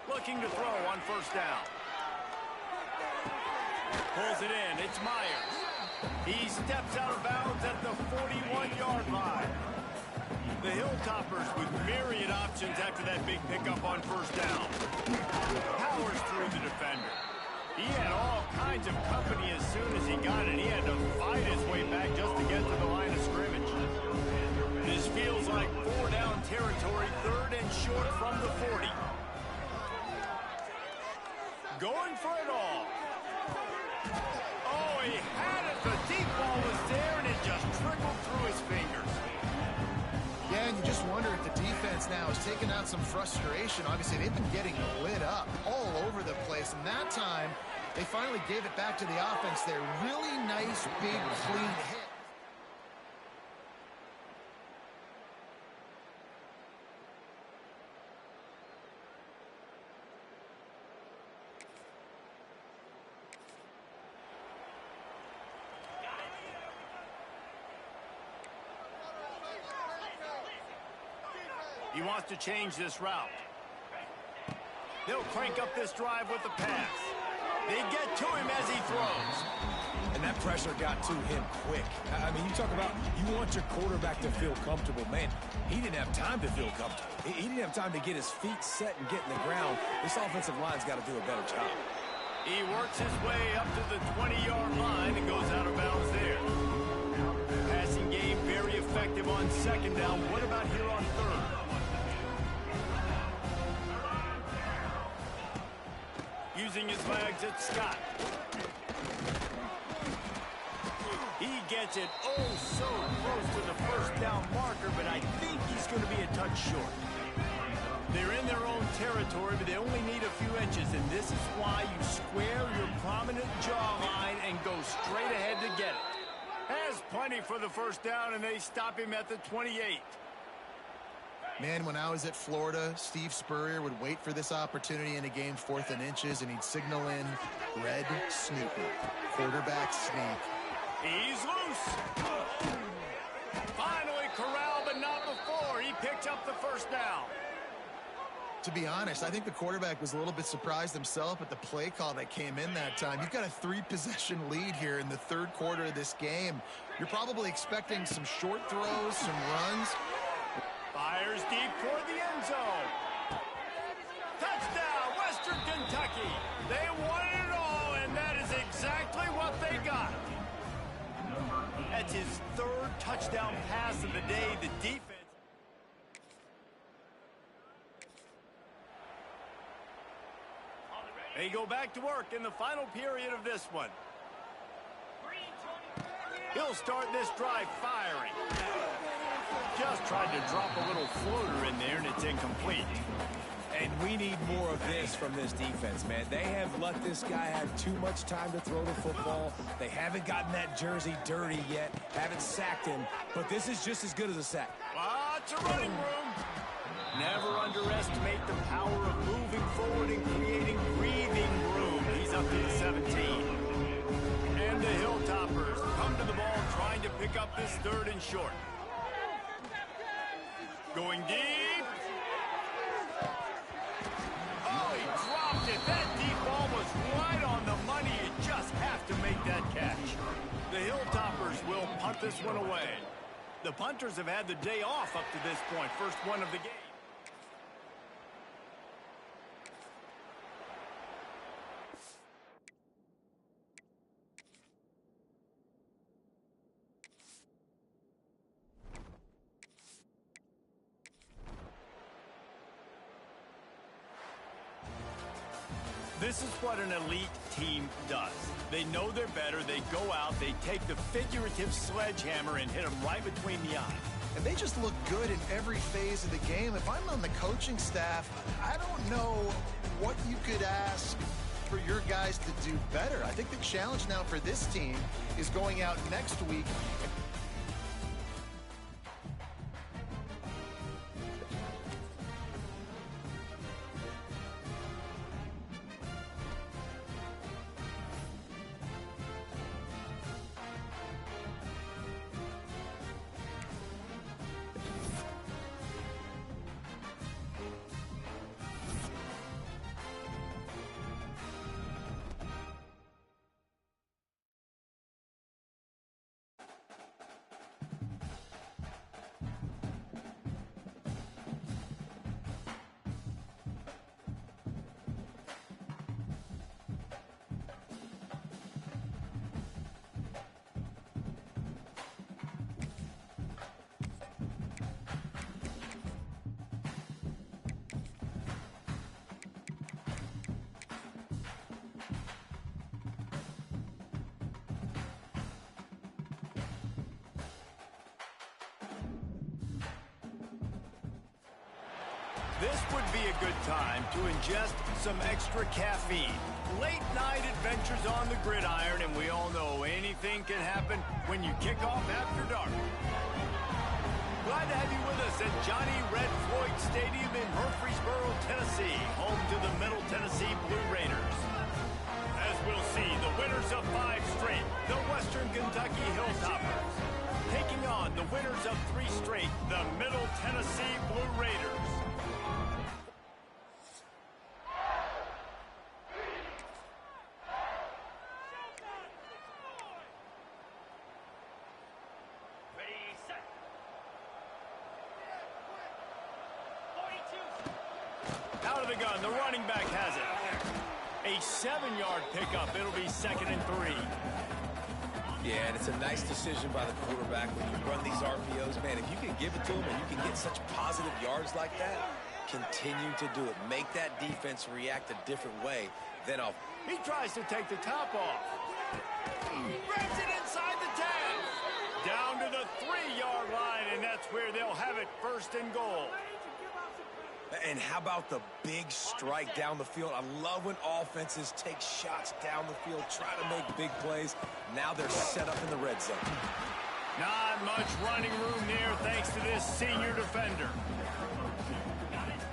Looking to throw on first down. Pulls it in. It's Myers. He steps out of bounds at the 41-yard line. The Hilltoppers with myriad options after that big pickup on first down. Powers through the defender. He had all kinds of company as soon as he got it. He had to fight his way back just to get to the line of scrimmage. This feels like 4-down territory, 3rd and short from the 40. Going for it all. Oh, he had it. The deep ball was there, and it just trickled through his fingers. Yeah, and you just wonder if the defense now has taken out some frustration. Obviously, they've been getting lit up all over the place, and that time, they finally gave it back to the offense there. Really nice, big, clean hit. He wants to change this route. They'll crank up this drive with the pass. They get to him as he throws. And that pressure got to him quick. I mean, you talk about you want your quarterback to feel comfortable. Man, he didn't have time to feel comfortable. He didn't have time to get his feet set and get in the ground. This offensive line's got to do a better job. He works his way up to the 20-yard line and goes out of bounds there. Passing game very effective on second down. What about here on third? Using his legs, it's Scott. He gets it so close to the first down marker, but I think he's going to be a touch short. They're in their own territory, but they only need a few inches, and this is why you square your prominent jawline and go straight ahead to get it. Has plenty for the first down, and they stop him at the 28. Man, when I was at Florida, Steve Spurrier would wait for this opportunity in a game, 4th and inches, and he'd signal in red snoopy, quarterback sneak. He's loose. Finally corralled, but not before. He picked up the first down. To be honest, I think the quarterback was a little bit surprised himself at the play call that came in that time. You've got a 3-possession lead here in the third quarter of this game. You're probably expecting some short throws, some runs. Fires deep toward the end zone. Touchdown, Western Kentucky. They wanted it all, and that is exactly what they got. That's his third touchdown pass of the day. The defense. They go back to work in the final period of this one. He'll start this drive firing. Just tried to drop a little floater in there, and it's incomplete. And we need more of this from this defense, man. They have let this guy have too much time to throw the football. They haven't gotten that jersey dirty yet, haven't sacked him, but this is just as good as a sack. Lots of running room. Never underestimate the power of moving forward and creating breathing room. He's up to the 17. And the Hilltoppers come to the ball trying to pick up this third and short. Going deep. Oh, he dropped it. That deep ball was right on the money. You just have to make that catch. The Hilltoppers will punt this one away. The punters have had the day off up to this point. First one of the game. This is what an elite team does. They know they're better. They go out. They take the figurative sledgehammer and hit them right between the eyes. And they just look good in every phase of the game. If I'm on the coaching staff, I don't know what you could ask for your guys to do better. I think the challenge now for this team is going out next week. This would be a good time to ingest some extra caffeine. Late night adventures on the gridiron, and we all know anything can happen when you kick off after dark. Glad to have you with us at Johnny Red Floyd Stadium in Murfreesboro, Tennessee, home to the Middle Tennessee Blue Raiders. As we'll see, the winners of 5 straight, the Western Kentucky Hilltoppers, taking on the winners of 3 straight, the Middle Tennessee Blue Raiders. Out of the gun, the running back has it. A 7-yard pickup. It'll be 2nd and 3. Yeah, and it's a nice decision by the quarterback when you run these RPOs. Man, if you can give it to him and you can get such positive yards like that, continue to do it. Make that defense react a different way. Then He tries to take the top off. Grabs it inside the 10. Down to the 3-yard line, and that's where they'll have it, 1st and goal. And how about the big strike down the field? I love when offenses take shots down the field, try to make big plays. Now they're set up in the red zone. Not much running room there thanks to this senior defender.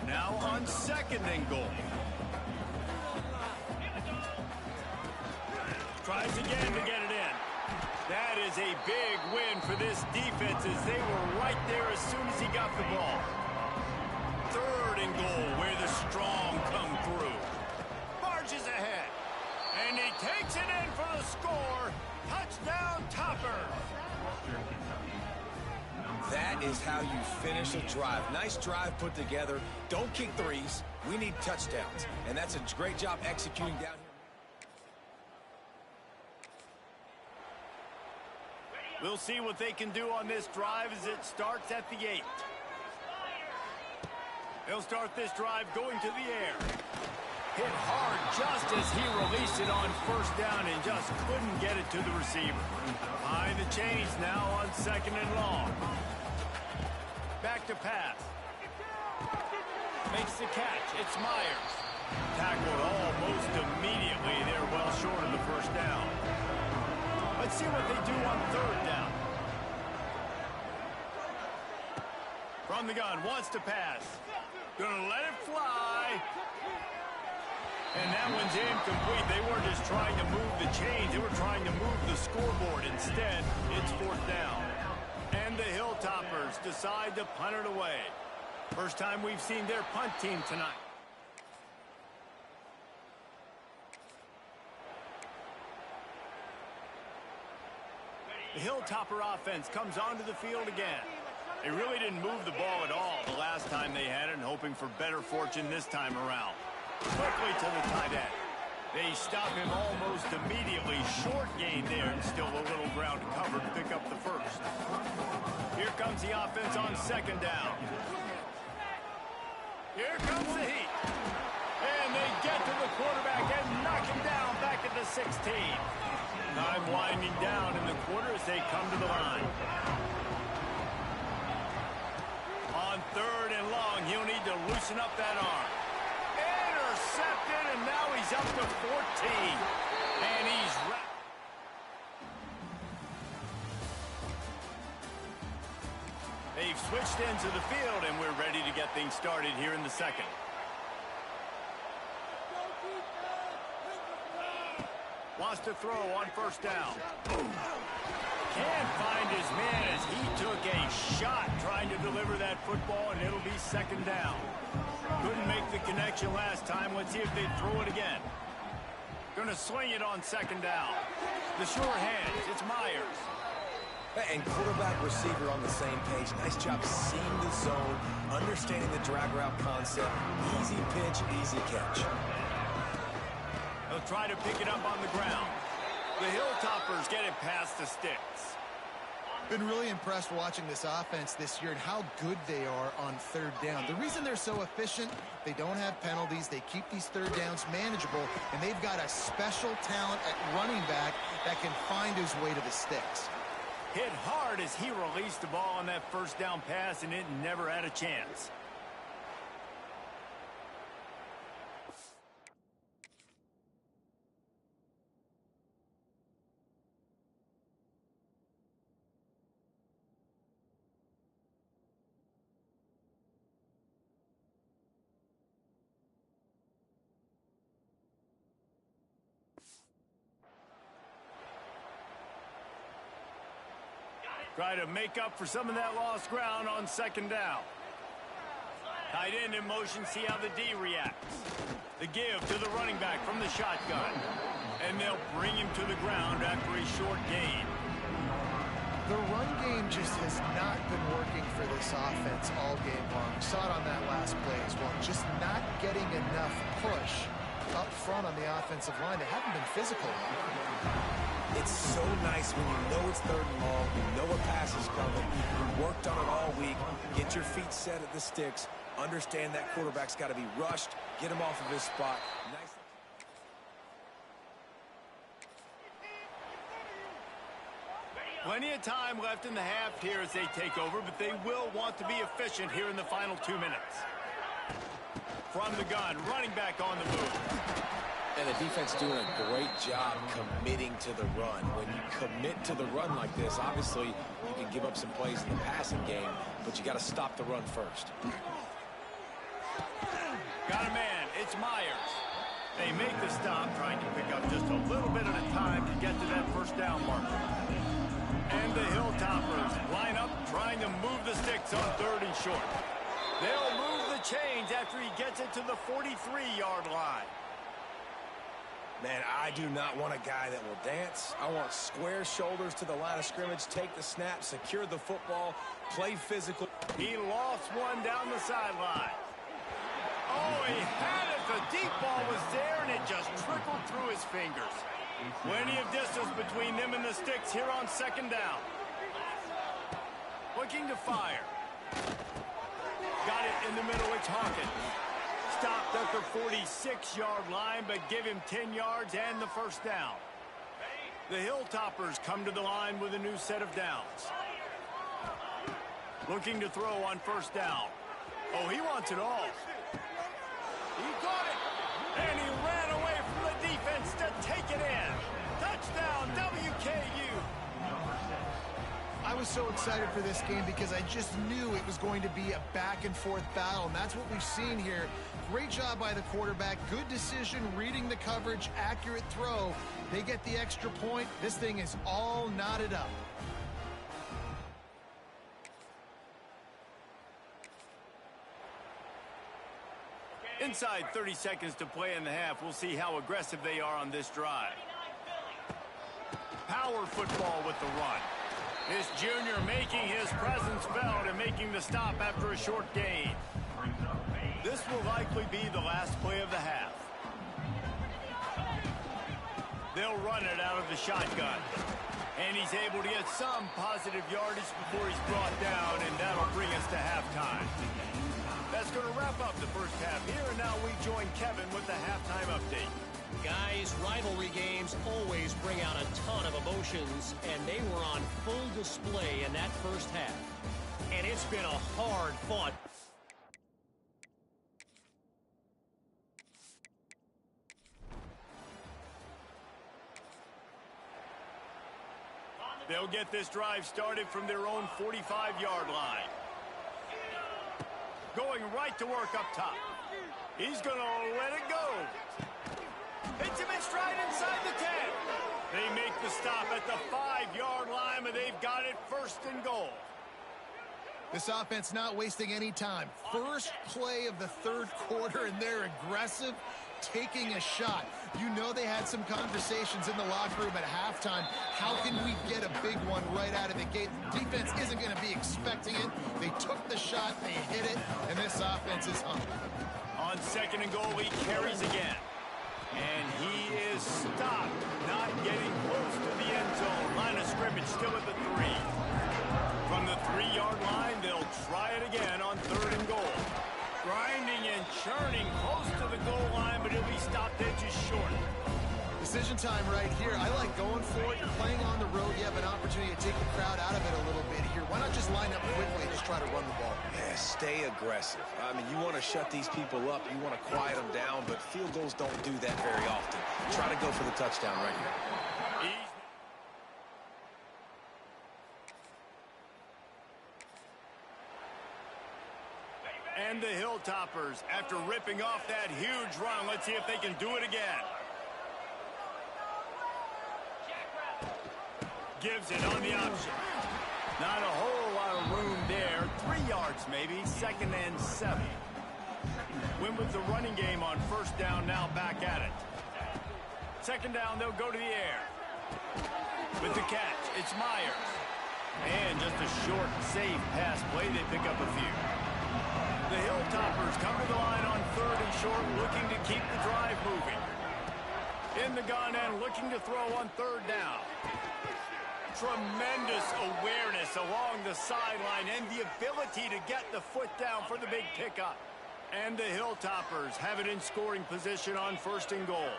Now on 2nd and goal. Tries again to get it in. That is a big win for this defense as they were right there as soon as he got the ball. 3rd and goal, where the is how you finish a drive. Nice drive put together. Don't kick threes. We need touchdowns. And that's a great job executing down here. We'll see what they can do on this drive as it starts at the 8. They'll start this drive going to the air. Hit hard just as he released it on first down and just couldn't get it to the receiver. Behind the chains now on 2nd and long. Back to pass. Makes the catch. It's Myers. Tackled almost immediately. They're well short of the first down. Let's see what they do on 3rd down. From the gun, wants to pass. Gonna let it fly. And that one's incomplete. They weren't just trying to move the chains. They were trying to move the scoreboard. Instead, it's 4th down. And the Hilltoppers decide to punt it away. First time we've seen their punt team tonight. The Hilltopper offense comes onto the field again. They really didn't move the ball at all the last time they had it, and hoping for better fortune this time around. Quickly to the tight end. They stop him almost immediately. Short gain there, and still a little ground to cover to pick up the first. Here comes the offense on 2nd down. Here comes the heat. And they get to the quarterback and knock him down back at the 16. Time winding down in the quarter as they come to the line. On 3rd and long, he'll need to loosen up that arm. Intercepted, and now he's up to 14. And he's wrapped. They've switched into the field, and we're ready to get things started here in the 2nd. Wants to throw on 1st down. Can't find his man as he took a shot trying to deliver that football, and it'll be 2nd down. Couldn't make the connection last time. Let's see if they throw it again. Gonna swing it on 2nd down. The sure hands. It's Myers. And quarterback, receiver on the same page. Nice job seeing the zone, understanding the drag route concept. Easy pitch, easy catch. They'll try to pick it up on the ground. The Hilltoppers get it past the sticks. Been really impressed watching this offense this year and how good they are on 3rd down. The reason they're so efficient, they don't have penalties. They keep these 3rd downs manageable, and they've got a special talent at running back that can find his way to the sticks. Hit hard as he released the ball on that 1st down pass, and it never had a chance. Try to make up for some of that lost ground on 2nd down. Tight end in motion, see how the D reacts. The give to the running back from the shotgun. And they'll bring him to the ground after a short gain. The run game just has not been working for this offense all game long. We saw it on that last play as well. Just not getting enough push up front on the offensive line. They haven't been physical. It's so nice when you know it's 3rd and long, you know a pass is coming, you worked on it all week, get your feet set at the sticks, understand that quarterback's got to be rushed, get him off of his spot. Nice. Plenty of time left in the half here as they take over, but they will want to be efficient here in the final 2 minutes. From the gun, running back on the move. And the defense doing a great job committing to the run. When you commit to the run like this, obviously you can give up some plays in the passing game, but you got to stop the run first. Got a man. It's Myers. They make the stop, trying to pick up just a little bit at a time to get to that 1st down marker. And the Hilltoppers line up, trying to move the sticks on 3rd and short. They'll move the chains after he gets it to the 43-yard line. Man, I do not want a guy that will dance. I want square shoulders to the line of scrimmage, take the snap, secure the football, play physical. He lost one down the sideline. Oh, he had it. The deep ball was there, and it just trickled through his fingers. Plenty of distance between them and the sticks here on second down. Looking to fire. Got it in the middle. It's Hawkins. Stopped at the 46-yard line, but give him 10 yards and the first down. The Hilltoppers come to the line with a new set of downs. Looking to throw on first down. Oh, he wants it all. He got it, and he ran away from the defense to take it in. Touchdown, WKU. I was so excited for this game because I just knew it was going to be a back-and-forth battle, and that's what we've seen here. Great job by the quarterback. Good decision, reading the coverage, accurate throw. They get the extra point. This thing is all knotted up. Inside 30 seconds to play in the half. We'll see how aggressive they are on this drive. Power football with the run. This junior making his presence felt and making the stop after a short gain. This will likely be the last play of the half. They'll run it out of the shotgun. And he's able to get some positive yardage before he's brought down, and that'll bring us to halftime. That's going to wrap up the first half here, and now we join Kevin with the halftime update. Guys, rivalry games always bring out a ton of emotions, and they were on full display in that first half. And it's been a hard-fought. They'll get this drive started from their own 45-yard line. Going right to work up top. He's going to let it go. Hits him in stride inside the 10. They make the stop at the 5-yard line, but they've got it first and goal. This offense not wasting any time. First play of the third quarter, and they're aggressive, taking a shot. You know they had some conversations in the locker room at halftime. How can we get a big one right out of the gate? The defense isn't going to be expecting it. They took the shot, they hit it, and this offense is hungry. On second and goal, he carries again. And he is stopped, not getting close to the end zone. Line of scrimmage still at the 3. From the 3-yard line, they'll try it again on third and goal. Grinding and churning close to the goal line, but he'll be stopped edges short. Decision time right here. I like going for it. You're playing on the road. You have an opportunity to take the crowd out of it a little bit here. Why not just line up quickly and just try to run the ball? Yeah, stay aggressive. I mean, you want to shut these people up. You want to quiet them down, but field goals don't do that very often. Try to go for the touchdown right here. And the Hilltoppers, after ripping off that huge run, let's see if they can do it again. Gives it on the option. Not a whole lot of room there. 3 yards maybe, second and 7. Win with the running game on first down, now back at it. Second down, they'll go to the air. With the catch, it's Myers. And just a short, safe pass play, they pick up a few. The Hilltoppers come to the line on third and short, looking to keep the drive moving. In the gun and looking to throw on third down. Tremendous awareness along the sideline and the ability to get the foot down for the big pickup. And the Hilltoppers have it in scoring position on first and goal.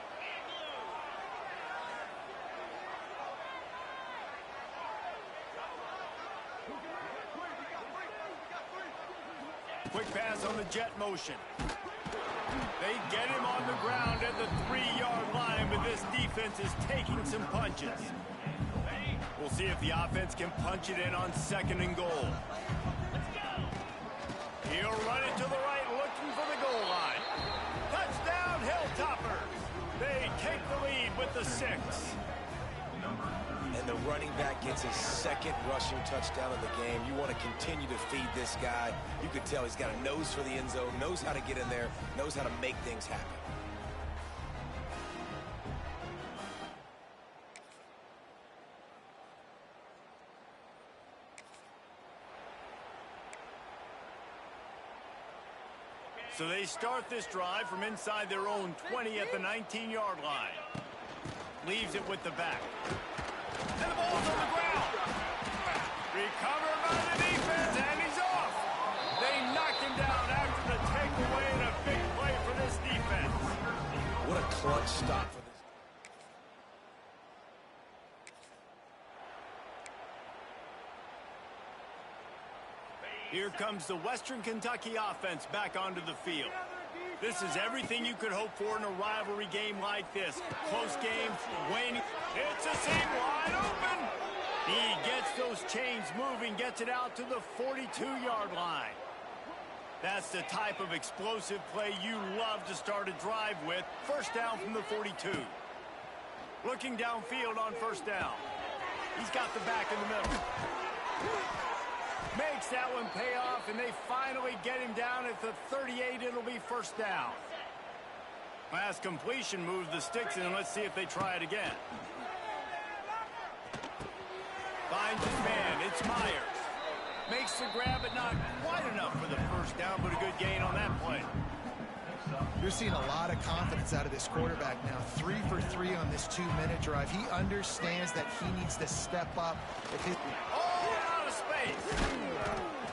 Quick pass on the jet motion. They get him on the ground at the 3-yard line, but this defense is taking some punches. We'll see if the offense can punch it in on second and goal. He'll run it to the right, looking for the goal line. Touchdown, Hilltoppers. They take the lead with the 6. And the running back gets his second rushing touchdown of the game. You want to continue to feed this guy. You can tell he's got a nose for the end zone, knows how to get in there, knows how to make things happen. So they start this drive from inside their own 20 at the 19-yard line. Leaves it with the back. And the ball's on the ground. Recovered by the defense, and he's off. They knocked him down after the takeaway, and a big play for this defense. What a clutch stop for this. Here comes the Western Kentucky offense back onto the field. This is everything you could hope for in a rivalry game like this. Close game, waning. It's a seam wide open. He gets those chains moving, gets it out to the 42-yard line. That's the type of explosive play you love to start a drive with. First down from the 42. Looking downfield on first down. He's got the back in the middle. Makes that one pay off, and they finally get him down at the 38. It'll be first down. Last completion moves the sticks in, and let's see if they try it again. Finds his man. It's Myers. Makes the grab, but not quite enough for the first down, but a good gain on that play. You're seeing a lot of confidence out of this quarterback now. 3 for 3 on this 2-minute drive. He understands that he needs to step up. Out of space.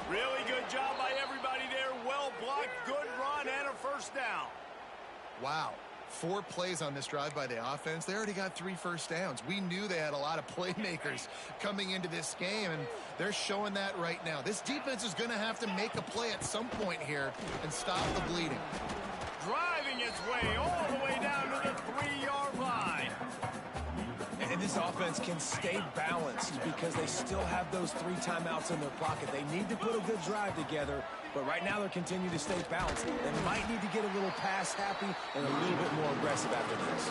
Really good job by everybody there. Well blocked, good run, and a first down. Wow. 4 plays on this drive by the offense. They already got 3 first downs. We knew they had a lot of playmakers coming into this game, and they're showing that right now. This defense is going to have to make a play at some point here and stop the bleeding. Driving its way all the way down to the 3-yard line. And this offense can stay balanced because they still have those 3 timeouts in their pocket. They need to put a good drive together, but right now they're continuing to stay balanced. They might need to get a little pass happy and a little bit more aggressive after this.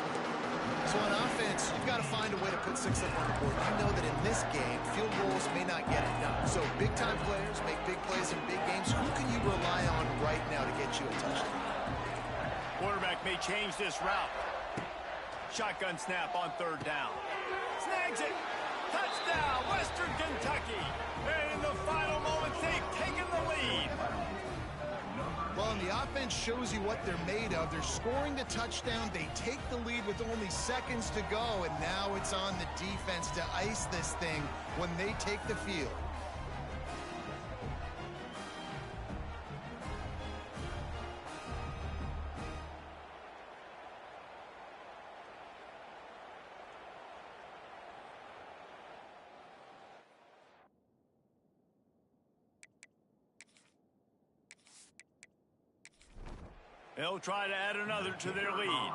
So on offense, you've got to find a way to put 6 up on the board. You know that in this game, field goals may not get it done. So big-time players make big plays in big games. Who can you rely on right now to get you a touchdown? Quarterback may change this route. Shotgun snap on third down. Snags it. Touchdown, Western Kentucky. And in the final moments, they've taken the lead. Well, and the offense shows you what they're made of. They're scoring the touchdown. They take the lead with only seconds to go, and now it's on the defense to ice this thing when they take the field. They'll try to add another to their lead.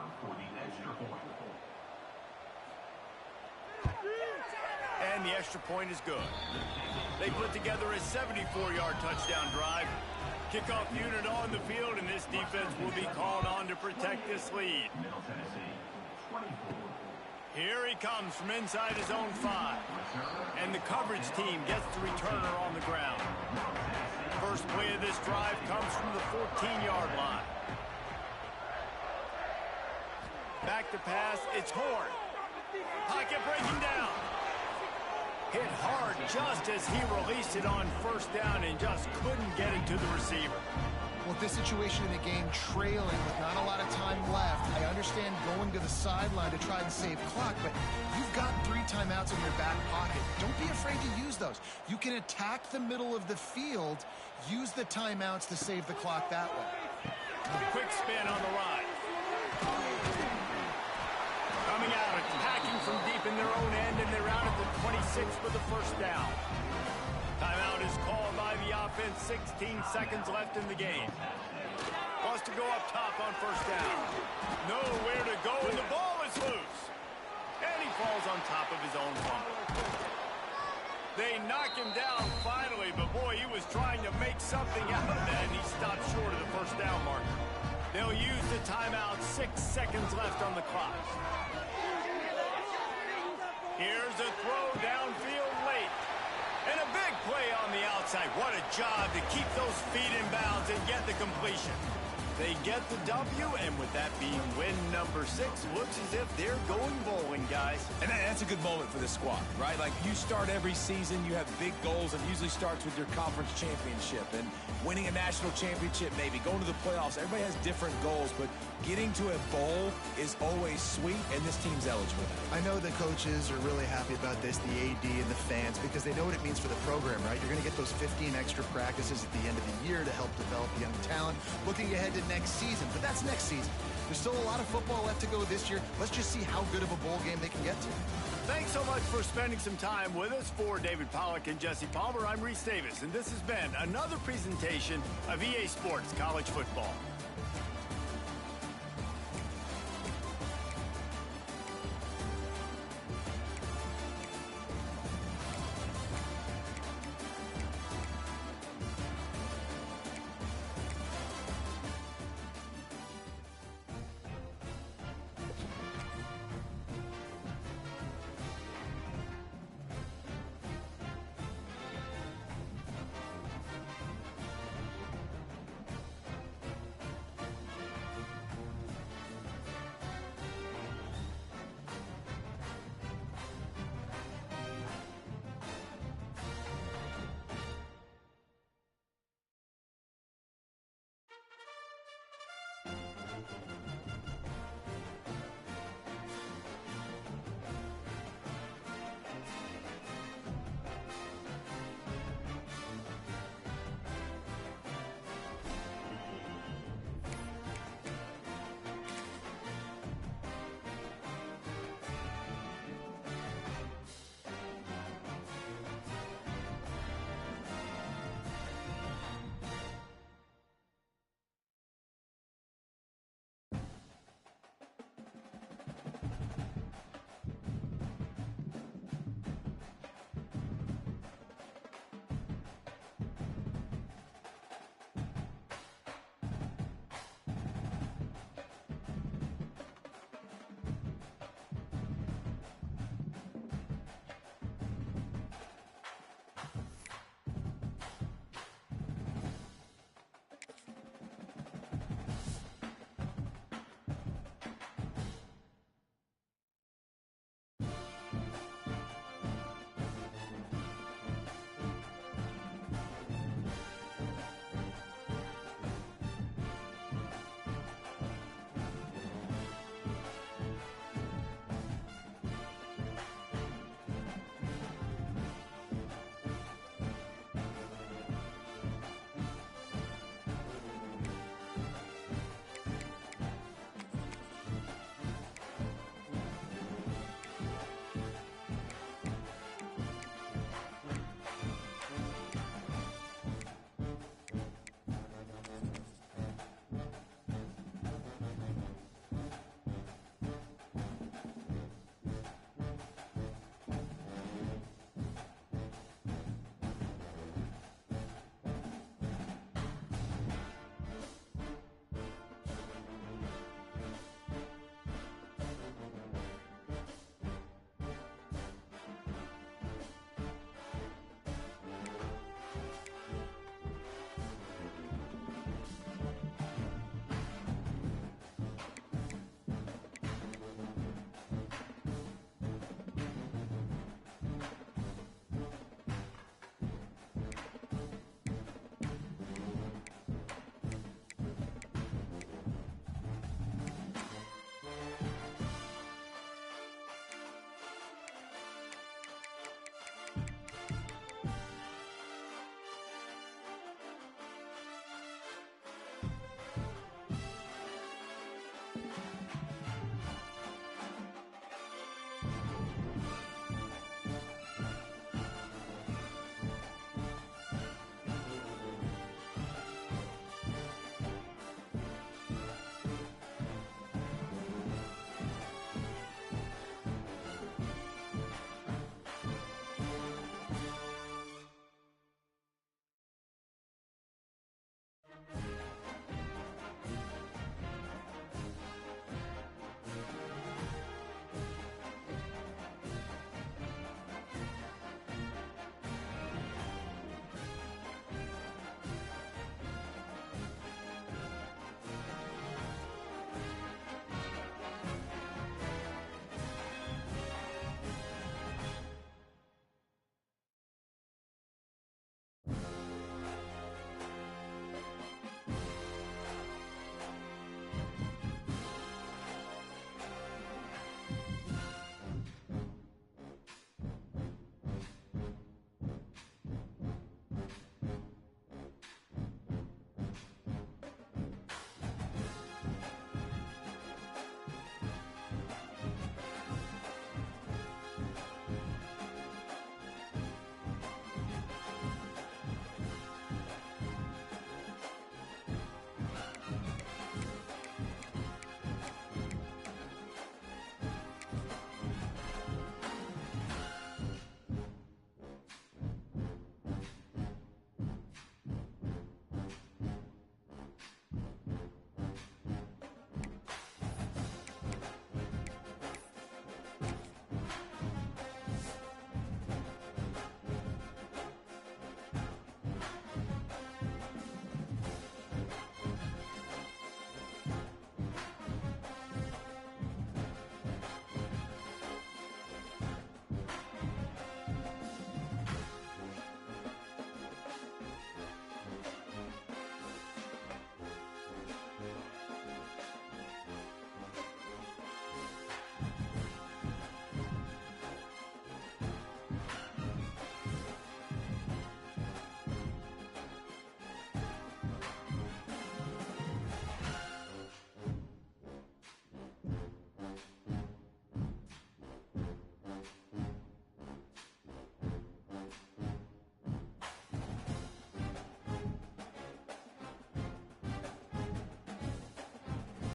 And the extra point is good. They put together a 74-yard touchdown drive. Kickoff unit on the field, and this defense will be called on to protect this lead. Here he comes from inside his own 5. And the coverage team gets the returner on the ground. First play of this drive comes from the 14-yard line. Back to pass, it's Horn. Pocket breaking down. Hit hard just as he released it on first down and just couldn't get it to the receiver. Well, this situation in the game, trailing with not a lot of time left, I understand going to the sideline to try and save clock, but you've got 3 timeouts in your back pocket. Don't be afraid to use those. You can attack the middle of the field, use the timeouts to save the clock that way. Quick spin on the ride. Coming out, attacking from deep in their own end, and they're out at the 26 for the first down. Timeout is called by the offense. 16 seconds left in the game. Wants to go up top on first down. Nowhere to go, and the ball is loose. And he falls on top of his own fumble. They knock him down finally, but boy, he was trying to make something out of that, and he stopped short of the first down marker. They'll use the timeout. 6 seconds left on the clock. Here's a throw downfield late. And a big play on the outside. What a job to keep those feet in bounds and get the completion. They get the W, and with that being win number 6, looks as if they're going bowling, guys. And that's a good moment for this squad, right? Like, you start every season, you have big goals, and it usually starts with your conference championship and winning a national championship, maybe going to the playoffs. Everybody has different goals, but getting to a bowl is always sweet, and this team's eligible. I know the coaches are really happy about this, the AD and the fans, because they know what it means for the program, right? You're going to get those 15 extra practices at the end of the year to help develop young talent. Looking ahead to next season, but that's next season. There's still a lot of football left to go this year. Let's just see how good of a bowl game they can get to. Thanks so much for spending some time with us. For David Pollack and Jesse Palmer, I'm Reese Davis, and this has been another presentation of EA Sports College Football.